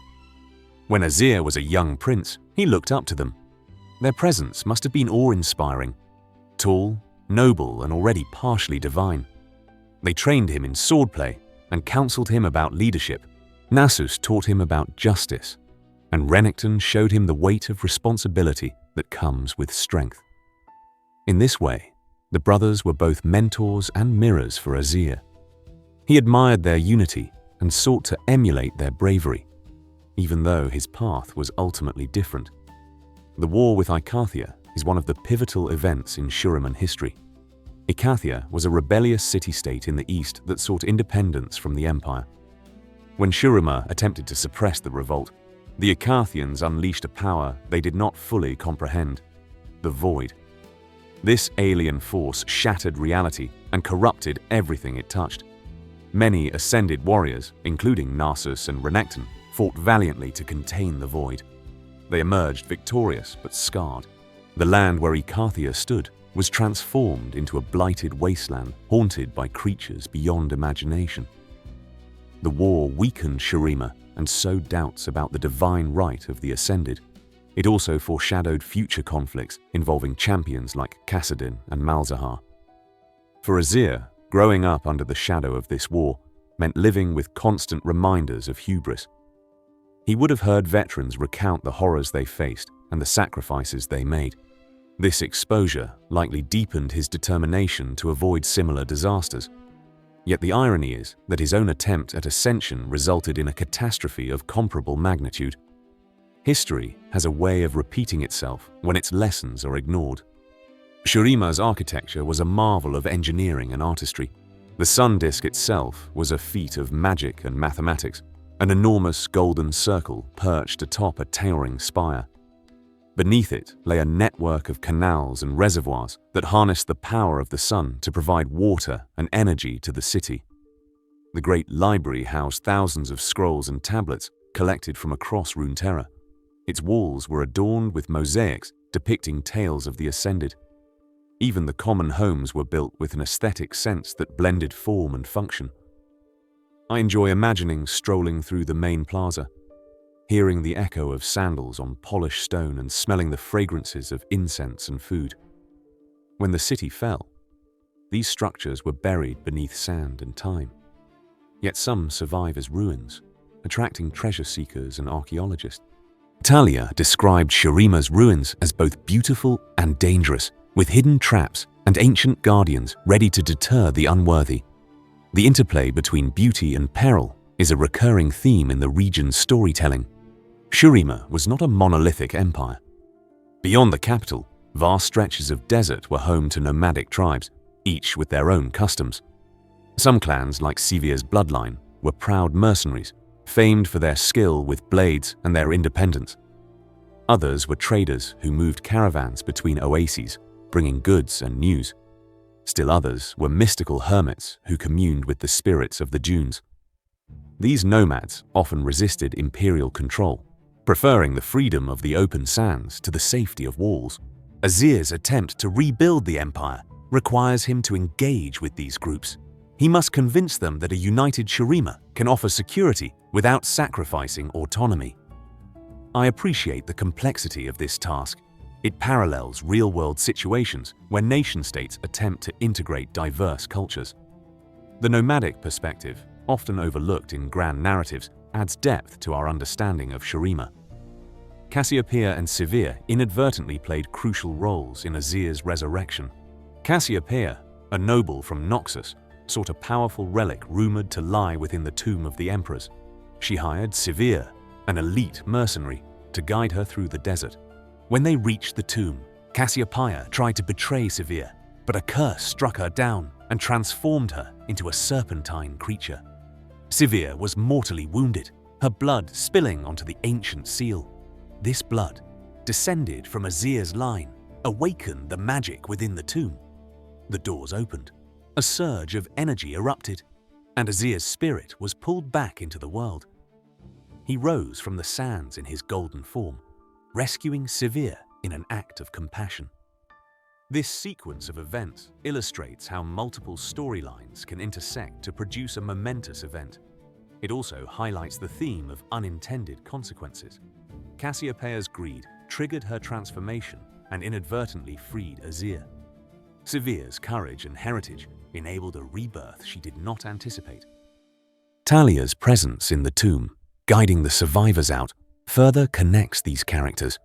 When Azir was a young prince, he looked up to them. Their presence must have been awe-inspiring. Tall, noble, and already partially divine. They trained him in swordplay and counseled him about leadership. Nasus taught him about justice, and Renekton showed him the weight of responsibility that comes with strength. In this way, the brothers were both mentors and mirrors for Azir. He admired their unity and sought to emulate their bravery, even though his path was ultimately different. The war with Icathia is one of the pivotal events in Shuriman history. Icathia was a rebellious city-state in the east that sought independence from the empire. When Shurima attempted to suppress the revolt, the Icathians unleashed a power they did not fully comprehend: the Void. This alien force shattered reality and corrupted everything it touched. Many ascended warriors, including Nasus and Renekton, fought valiantly to contain the Void. They emerged victorious but scarred. The land where Icathia stood was transformed into a blighted wasteland haunted by creatures beyond imagination. The war weakened Shurima and sowed doubts about the divine right of the Ascended. It also foreshadowed future conflicts involving champions like Kassadin and Malzahar. For Azir, growing up under the shadow of this war meant living with constant reminders of hubris. He would have heard veterans recount the horrors they faced and the sacrifices they made. This exposure likely deepened his determination to avoid similar disasters. Yet the irony is that his own attempt at ascension resulted in a catastrophe of comparable magnitude. History has a way of repeating itself when its lessons are ignored. Shurima's architecture was a marvel of engineering and artistry. The sun disk itself was a feat of magic and mathematics, an enormous golden circle perched atop a towering spire. Beneath it lay a network of canals and reservoirs that harnessed the power of the sun to provide water and energy to the city. The great library housed thousands of scrolls and tablets collected from across Runeterra. Its walls were adorned with mosaics depicting tales of the Ascended. Even the common homes were built with an aesthetic sense that blended form and function. I enjoy imagining strolling through the main plaza, hearing the echo of sandals on polished stone and smelling the fragrances of incense and food. When the city fell, these structures were buried beneath sand and time. Yet some survive as ruins, attracting treasure seekers and archaeologists. Talia described Shurima's ruins as both beautiful and dangerous, with hidden traps and ancient guardians ready to deter the unworthy. The interplay between beauty and peril is a recurring theme in the region's storytelling. Shurima was not a monolithic empire. Beyond the capital, vast stretches of desert were home to nomadic tribes, each with their own customs. Some clans, like Sevir's bloodline, were proud mercenaries, famed for their skill with blades and their independence. Others were traders who moved caravans between oases, bringing goods and news. Still others were mystical hermits who communed with the spirits of the dunes. These nomads often resisted imperial control, preferring the freedom of the open sands to the safety of walls. Azir's attempt to rebuild the empire requires him to engage with these groups. He must convince them that a united Shurima can offer security without sacrificing autonomy. I appreciate the complexity of this task. It parallels real-world situations where nation-states attempt to integrate diverse cultures. The nomadic perspective, often overlooked in grand narratives, adds depth to our understanding of Shurima. Cassiopeia and Severe inadvertently played crucial roles in Azir's resurrection. Cassiopeia, a noble from Noxus, sought a powerful relic rumored to lie within the tomb of the emperors. She hired Severe, an elite mercenary, to guide her through the desert. When they reached the tomb, Cassiopeia tried to betray Severe, but a curse struck her down and transformed her into a serpentine creature. Severe was mortally wounded, her blood spilling onto the ancient seal. This blood, descended from Azir's line, awakened the magic within the tomb. The doors opened, a surge of energy erupted, and Azir's spirit was pulled back into the world. He rose from the sands in his golden form, rescuing Severe in an act of compassion. This sequence of events illustrates how multiple storylines can intersect to produce a momentous event. It also highlights the theme of unintended consequences. Cassiopeia's greed triggered her transformation and inadvertently freed Azir. Sevir's courage and heritage enabled a rebirth she did not anticipate. Talia's presence in the tomb, guiding the survivors out, further connects these characters.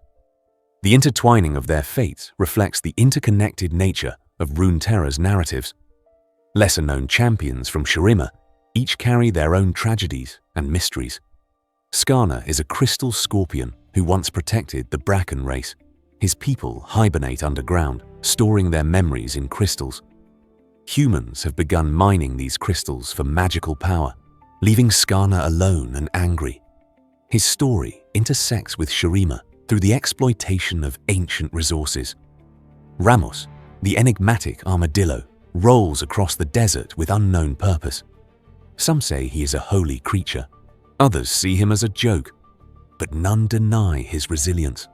The intertwining of their fates reflects the interconnected nature of Runeterra's narratives. Lesser-known champions from Shurima each carry their own tragedies and mysteries. Skarner is a crystal scorpion who once protected the Bracken race. His people hibernate underground, storing their memories in crystals. Humans have begun mining these crystals for magical power, leaving Skarner alone and angry. His story intersects with Shurima through the exploitation of ancient resources. Ramos, the enigmatic armadillo, rolls across the desert with unknown purpose. Some say he is a holy creature. Others see him as a joke, but none deny his resilience.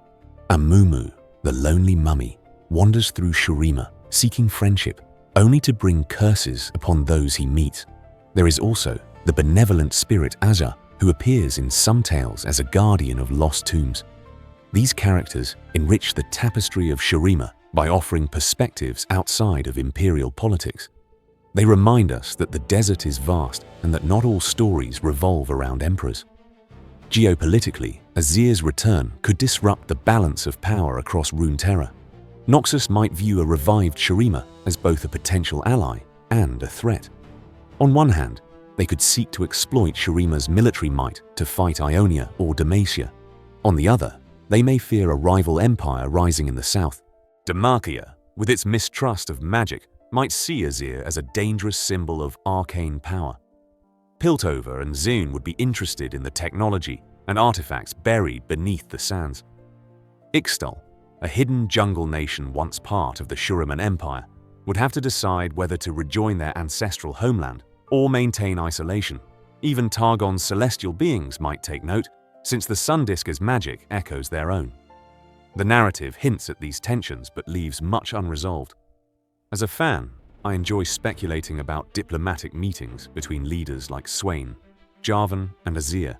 Amumu, the lonely mummy, wanders through Shurima, seeking friendship, only to bring curses upon those he meets. There is also the benevolent spirit Azir, who appears in some tales as a guardian of lost tombs. These characters enrich the tapestry of Shurima by offering perspectives outside of imperial politics. They remind us that the desert is vast and that not all stories revolve around emperors. Geopolitically, Azir's return could disrupt the balance of power across Runeterra. Noxus might view a revived Shurima as both a potential ally and a threat. On one hand, they could seek to exploit Shurima's military might to fight Ionia or Demacia. On the other, they may fear a rival empire rising in the south. Demacia, with its mistrust of magic, might see Azir as a dangerous symbol of arcane power. Piltover and Zune would be interested in the technology and artifacts buried beneath the sands. Ixtal, a hidden jungle nation once part of the Shuriman Empire, would have to decide whether to rejoin their ancestral homeland or maintain isolation. Even Targon's celestial beings might take note, since the Sun Disker's magic echoes their own. The narrative hints at these tensions but leaves much unresolved. As a fan, I enjoy speculating about diplomatic meetings between leaders like Swain, Jarvan, and Azir.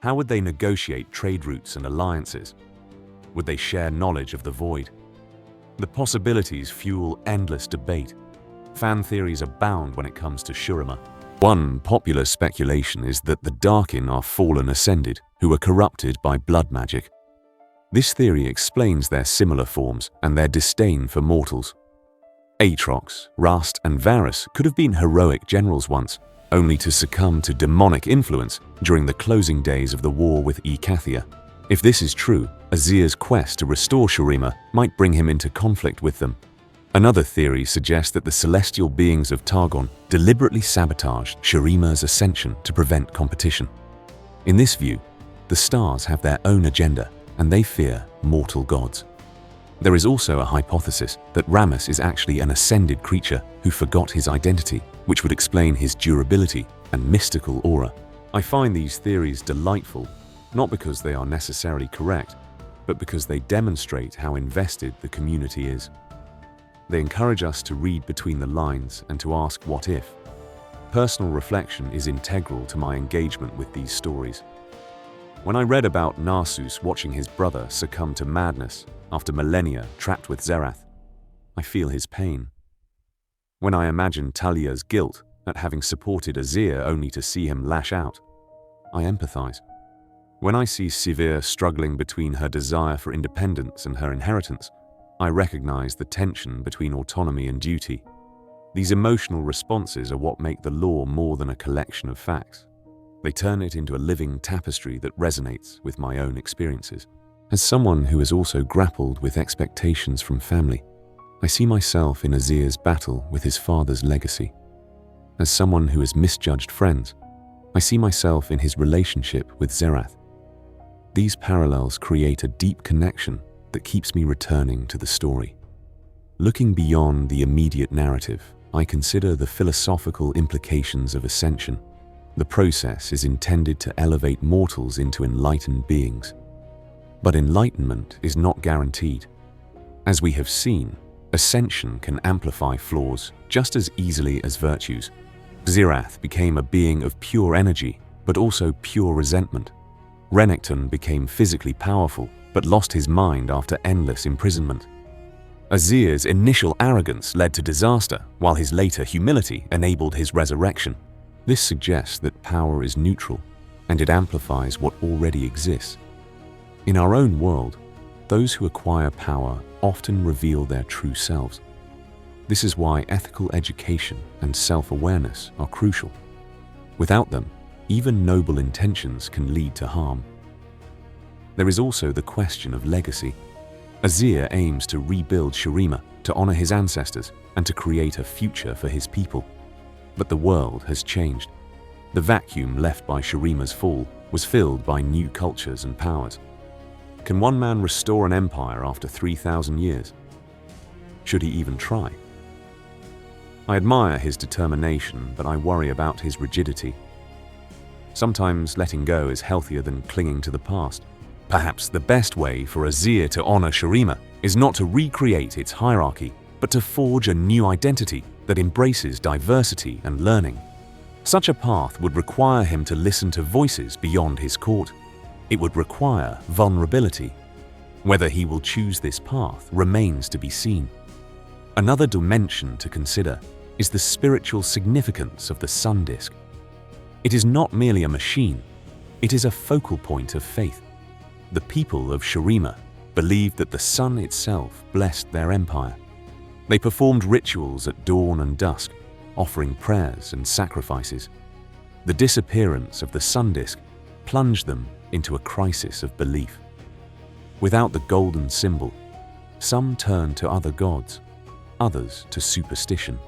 How would they negotiate trade routes and alliances? Would they share knowledge of the Void? The possibilities fuel endless debate. Fan theories abound when it comes to Shurima. One popular speculation is that the Darkin are fallen ascended who are corrupted by blood magic. This theory explains their similar forms and their disdain for mortals. Aatrox, Rast, and Varus could have been heroic generals once, only to succumb to demonic influence during the closing days of the war with Ekathia. If this is true, Azir's quest to restore Shurima might bring him into conflict with them. Another theory suggests that the celestial beings of Targon deliberately sabotaged Shurima's ascension to prevent competition. In this view, the stars have their own agenda and they fear mortal gods. There is also a hypothesis that Rammus is actually an ascended creature who forgot his identity, which would explain his durability and mystical aura. I find these theories delightful, not because they are necessarily correct, but because they demonstrate how invested the community is. They encourage us to read between the lines and to ask what if. Personal reflection is integral to my engagement with these stories. When I read about Narsus watching his brother succumb to madness after millennia trapped with Zerath, I feel his pain. When I imagine Talia's guilt at having supported Azir only to see him lash out, I empathize. When I see Sevir struggling between her desire for independence and her inheritance, I recognize the tension between autonomy and duty. These emotional responses are what make the lore more than a collection of facts. They turn it into a living tapestry that resonates with my own experiences. As someone who has also grappled with expectations from family, I see myself in Azir's battle with his father's legacy. As someone who has misjudged friends, I see myself in his relationship with Zerath. These parallels create a deep connection that keeps me returning to the story. Looking beyond the immediate narrative, I consider the philosophical implications of ascension. The process is intended to elevate mortals into enlightened beings. But enlightenment is not guaranteed. As we have seen, ascension can amplify flaws just as easily as virtues. Xerath became a being of pure energy, but also pure resentment. Renekton became physically powerful, but lost his mind after endless imprisonment. Azir's initial arrogance led to disaster, while his later humility enabled his resurrection. This suggests that power is neutral, and it amplifies what already exists. In our own world, those who acquire power often reveal their true selves. This is why ethical education and self-awareness are crucial. Without them, even noble intentions can lead to harm. There is also the question of legacy. Azir aims to rebuild Shurima, to honor his ancestors, and to create a future for his people. But the world has changed. The vacuum left by Shurima's fall was filled by new cultures and powers. Can one man restore an empire after 3,000 years? Should he even try? I admire his determination, but I worry about his rigidity. Sometimes letting go is healthier than clinging to the past. Perhaps the best way for Azir to honor Shurima is not to recreate its hierarchy, but to forge a new identity that embraces diversity and learning. Such a path would require him to listen to voices beyond his court. It would require vulnerability. Whether he will choose this path remains to be seen. Another dimension to consider is the spiritual significance of the sun disk. It is not merely a machine, it is a focal point of faith. The people of Shurima believed that the sun itself blessed their empire. They performed rituals at dawn and dusk, offering prayers and sacrifices. The disappearance of the sun disk plunged them into a crisis of belief. Without the golden symbol, some turned to other gods, others to superstition.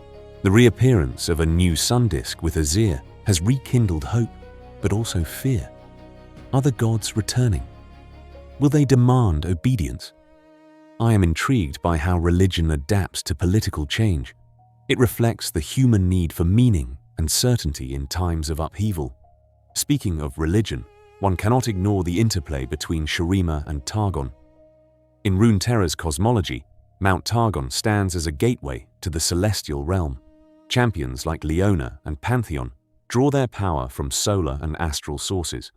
The reappearance of a new sun disk with Azir has rekindled hope, but also fear. Are the gods returning? Will they demand obedience? I am intrigued by how religion adapts to political change. It reflects the human need for meaning and certainty in times of upheaval. Speaking of religion, one cannot ignore the interplay between Shurima and Targon. In Runeterra's cosmology, Mount Targon stands as a gateway to the celestial realm. Champions like Leona and Pantheon draw their power from solar and astral sources.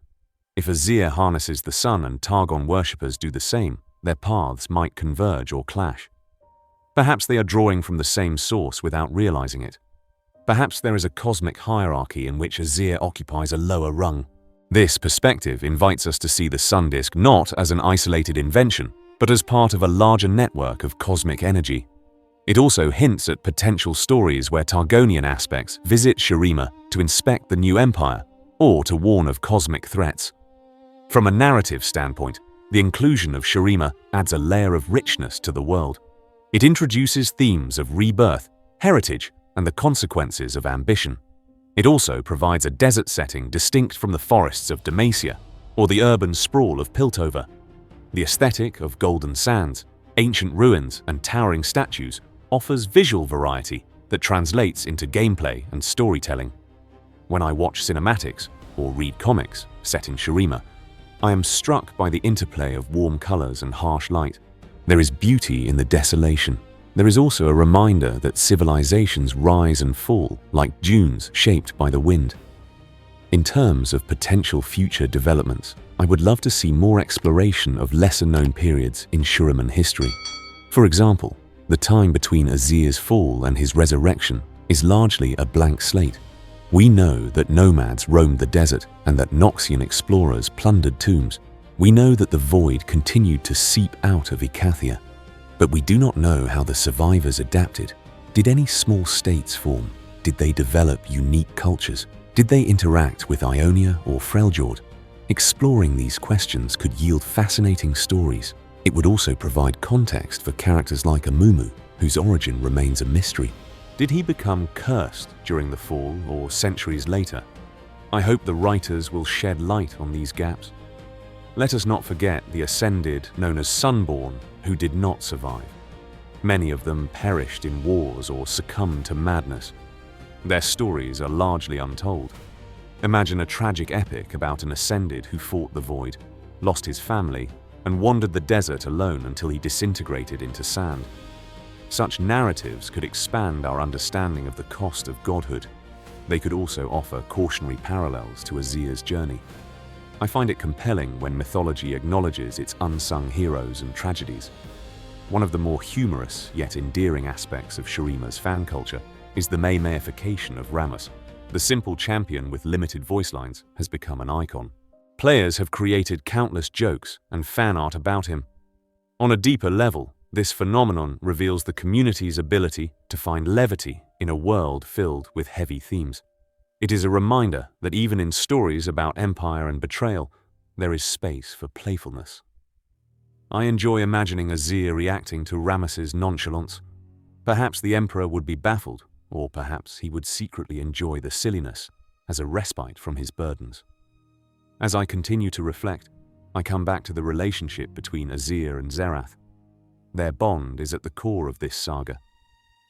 If Azir harnesses the sun and Targon worshippers do the same, their paths might converge or clash. Perhaps they are drawing from the same source without realizing it. Perhaps there is a cosmic hierarchy in which Azir occupies a lower rung. This perspective invites us to see the sun disk not as an isolated invention, but as part of a larger network of cosmic energy. It also hints at potential stories where Targonian aspects visit Shurima to inspect the new empire or to warn of cosmic threats. From a narrative standpoint, the inclusion of Shurima adds a layer of richness to the world. It introduces themes of rebirth, heritage, and the consequences of ambition. It also provides a desert setting distinct from the forests of Demacia or the urban sprawl of Piltover. The aesthetic of golden sands, ancient ruins, and towering statues offers visual variety that translates into gameplay and storytelling. When I watch cinematics or read comics set in Shurima, I am struck by the interplay of warm colors and harsh light. There is beauty in the desolation. There is also a reminder that civilizations rise and fall like dunes shaped by the wind. In terms of potential future developments, I would love to see more exploration of lesser-known periods in Shuriman history. For example, the time between Azir's fall and his resurrection is largely a blank slate. We know that nomads roamed the desert and that Noxian explorers plundered tombs. We know that the void continued to seep out of Icathia. But we do not know how the survivors adapted. Did any small states form? Did they develop unique cultures? Did they interact with Ionia or Freljord? Exploring these questions could yield fascinating stories. It would also provide context for characters like Amumu, whose origin remains a mystery. Did he become cursed during the fall or centuries later? I hope the writers will shed light on these gaps. Let us not forget the Ascended, known as Sunborn, who did not survive. Many of them perished in wars or succumbed to madness. Their stories are largely untold. Imagine a tragic epic about an Ascended who fought the void, lost his family, and wandered the desert alone until he disintegrated into sand. Such narratives could expand our understanding of the cost of godhood. They could also offer cautionary parallels to Azir's journey. I find it compelling when mythology acknowledges its unsung heroes and tragedies. One of the more humorous yet endearing aspects of Shurima's fan culture is the Meification of Rammus. The simple champion with limited voice lines has become an icon. Players have created countless jokes and fan art about him. On a deeper level, this phenomenon reveals the community's ability to find levity in a world filled with heavy themes. It is a reminder that even in stories about empire and betrayal, there is space for playfulness. I enjoy imagining Azir reacting to Rammus's nonchalance. Perhaps the Emperor would be baffled, or perhaps he would secretly enjoy the silliness as a respite from his burdens. As I continue to reflect, I come back to the relationship between Azir and Xerath. Their bond is at the core of this saga.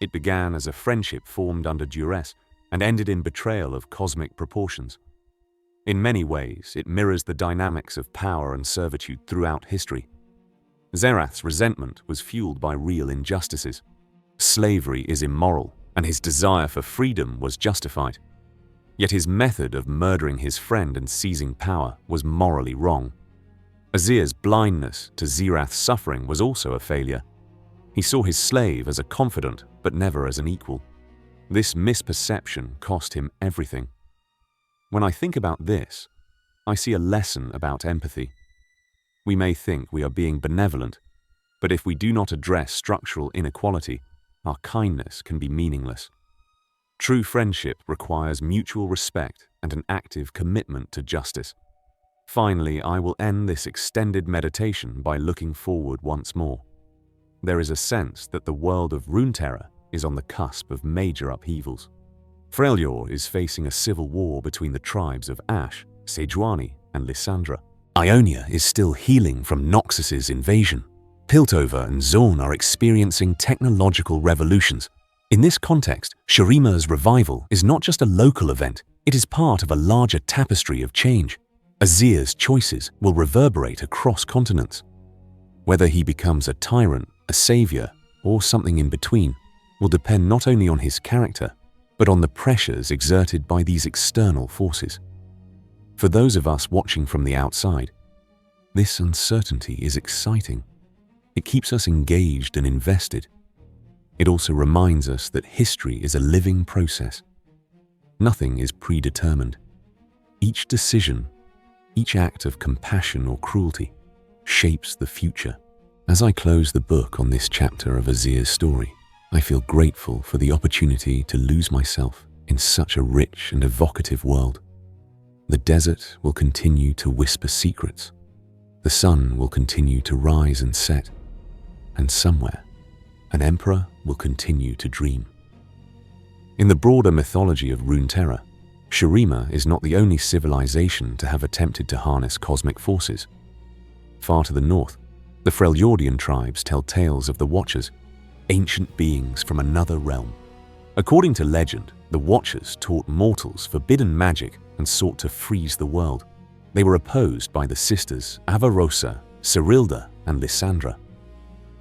It began as a friendship formed under duress and ended in betrayal of cosmic proportions. In many ways, it mirrors the dynamics of power and servitude throughout history. Xerath's resentment was fueled by real injustices. Slavery is immoral, and his desire for freedom was justified. Yet his method of murdering his friend and seizing power was morally wrong. Azir's blindness to Xerath's suffering was also a failure. He saw his slave as a confidant, but never as an equal. This misperception cost him everything. When I think about this, I see a lesson about empathy. We may think we are being benevolent, but if we do not address structural inequality, our kindness can be meaningless. True friendship requires mutual respect and an active commitment to justice. Finally, I will end this extended meditation by looking forward once more. There is a sense that the world of Runeterra is on the cusp of major upheavals. Freljord is facing a civil war between the tribes of Ash, Sejuani, and Lysandra. Ionia is still healing from Noxus's invasion. Piltover and Zorn are experiencing technological revolutions. In this context, Shurima's revival is not just a local event, it is part of a larger tapestry of change. Azir's choices will reverberate across continents. Whether he becomes a tyrant, a savior, or something in between will depend not only on his character, but on the pressures exerted by these external forces. For those of us watching from the outside, this uncertainty is exciting. It keeps us engaged and invested. It also reminds us that history is a living process. Nothing is predetermined. Each decision, each act of compassion or cruelty, shapes the future. As I close the book on this chapter of Azir's story, I feel grateful for the opportunity to lose myself in such a rich and evocative world. The desert will continue to whisper secrets. The sun will continue to rise and set. And somewhere, an emperor will continue to dream. In the broader mythology of Runeterra, Shurima is not the only civilization to have attempted to harness cosmic forces. Far to the north, the Freljordian tribes tell tales of the Watchers, ancient beings from another realm. According to legend, the Watchers taught mortals forbidden magic and sought to freeze the world. They were opposed by the sisters Avarosa, Cyrilda, and Lysandra.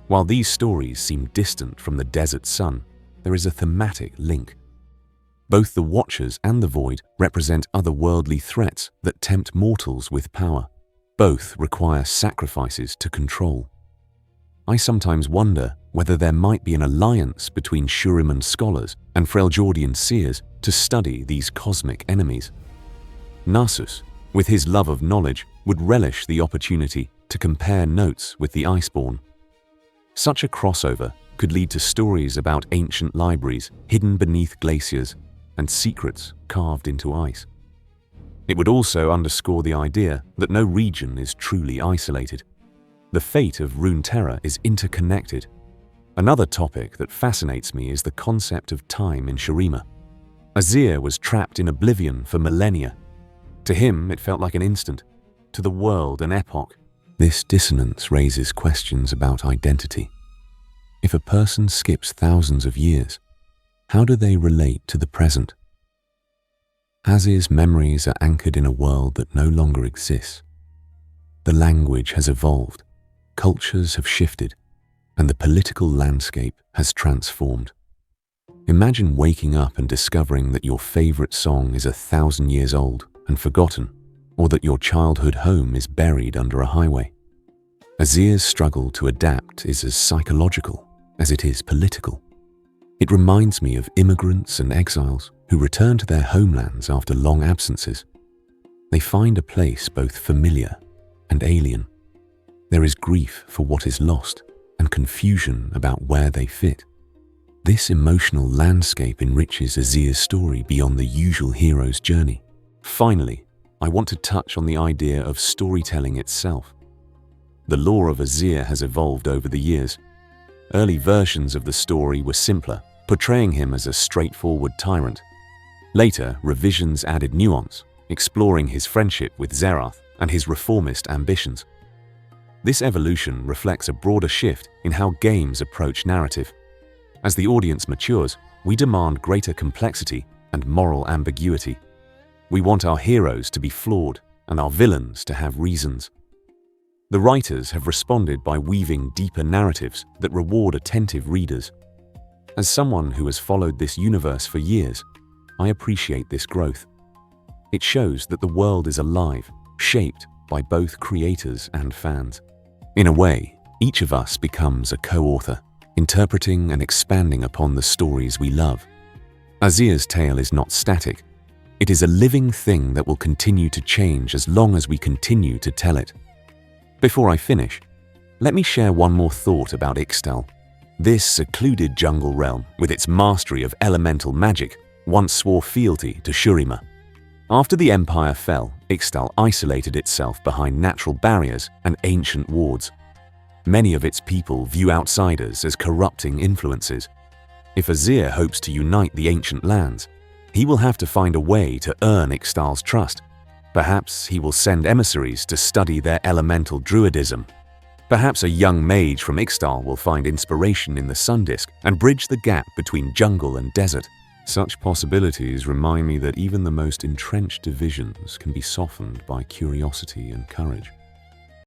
While these stories seem distant from the desert sun, there is a thematic link. Both the Watchers and the Void represent otherworldly threats that tempt mortals with power. Both require sacrifices to control. I sometimes wonder whether there might be an alliance between Shuriman scholars and Freljordian seers to study these cosmic enemies. Narsus, with his love of knowledge, would relish the opportunity to compare notes with the Iceborn. Such a crossover could lead to stories about ancient libraries hidden beneath glaciers and secrets carved into ice. It would also underscore the idea that no region is truly isolated. The fate of Runeterra is interconnected. Another topic that fascinates me is the concept of time in Shurima. Azir was trapped in oblivion for millennia. To him, it felt like an instant. To the world, an epoch. This dissonance raises questions about identity. If a person skips thousands of years, how do they relate to the present? Azir's memories are anchored in a world that no longer exists. The language has evolved, cultures have shifted, and the political landscape has transformed. Imagine waking up and discovering that your favorite song is 1,000 years old and forgotten, or that your childhood home is buried under a highway. Azir's struggle to adapt is as psychological as it is political. It reminds me of immigrants and exiles who return to their homelands after long absences. They find a place both familiar and alien. There is grief for what is lost and confusion about where they fit. This emotional landscape enriches Azir's story beyond the usual hero's journey. Finally, I want to touch on the idea of storytelling itself. The lore of Azir has evolved over the years. Early versions of the story were simpler, portraying him as a straightforward tyrant. Later, revisions added nuance, exploring his friendship with Zerath and his reformist ambitions. This evolution reflects a broader shift in how games approach narrative. As the audience matures, we demand greater complexity and moral ambiguity. We want our heroes to be flawed and our villains to have reasons. The writers have responded by weaving deeper narratives that reward attentive readers. As someone who has followed this universe for years, I appreciate this growth. It shows that the world is alive, shaped by both creators and fans. In a way, each of us becomes a co-author, interpreting and expanding upon the stories we love. Azir's tale is not static. It is a living thing that will continue to change as long as we continue to tell it. Before I finish, let me share one more thought about Ixtal. This secluded jungle realm, with its mastery of elemental magic, once swore fealty to Shurima. After the Empire fell, Ixtal isolated itself behind natural barriers and ancient wards. Many of its people view outsiders as corrupting influences. If Azir hopes to unite the ancient lands, he will have to find a way to earn Ixtal's trust. Perhaps he will send emissaries to study their elemental druidism. Perhaps a young mage from Ixtal will find inspiration in the Sun Disk and bridge the gap between jungle and desert. Such possibilities remind me that even the most entrenched divisions can be softened by curiosity and courage.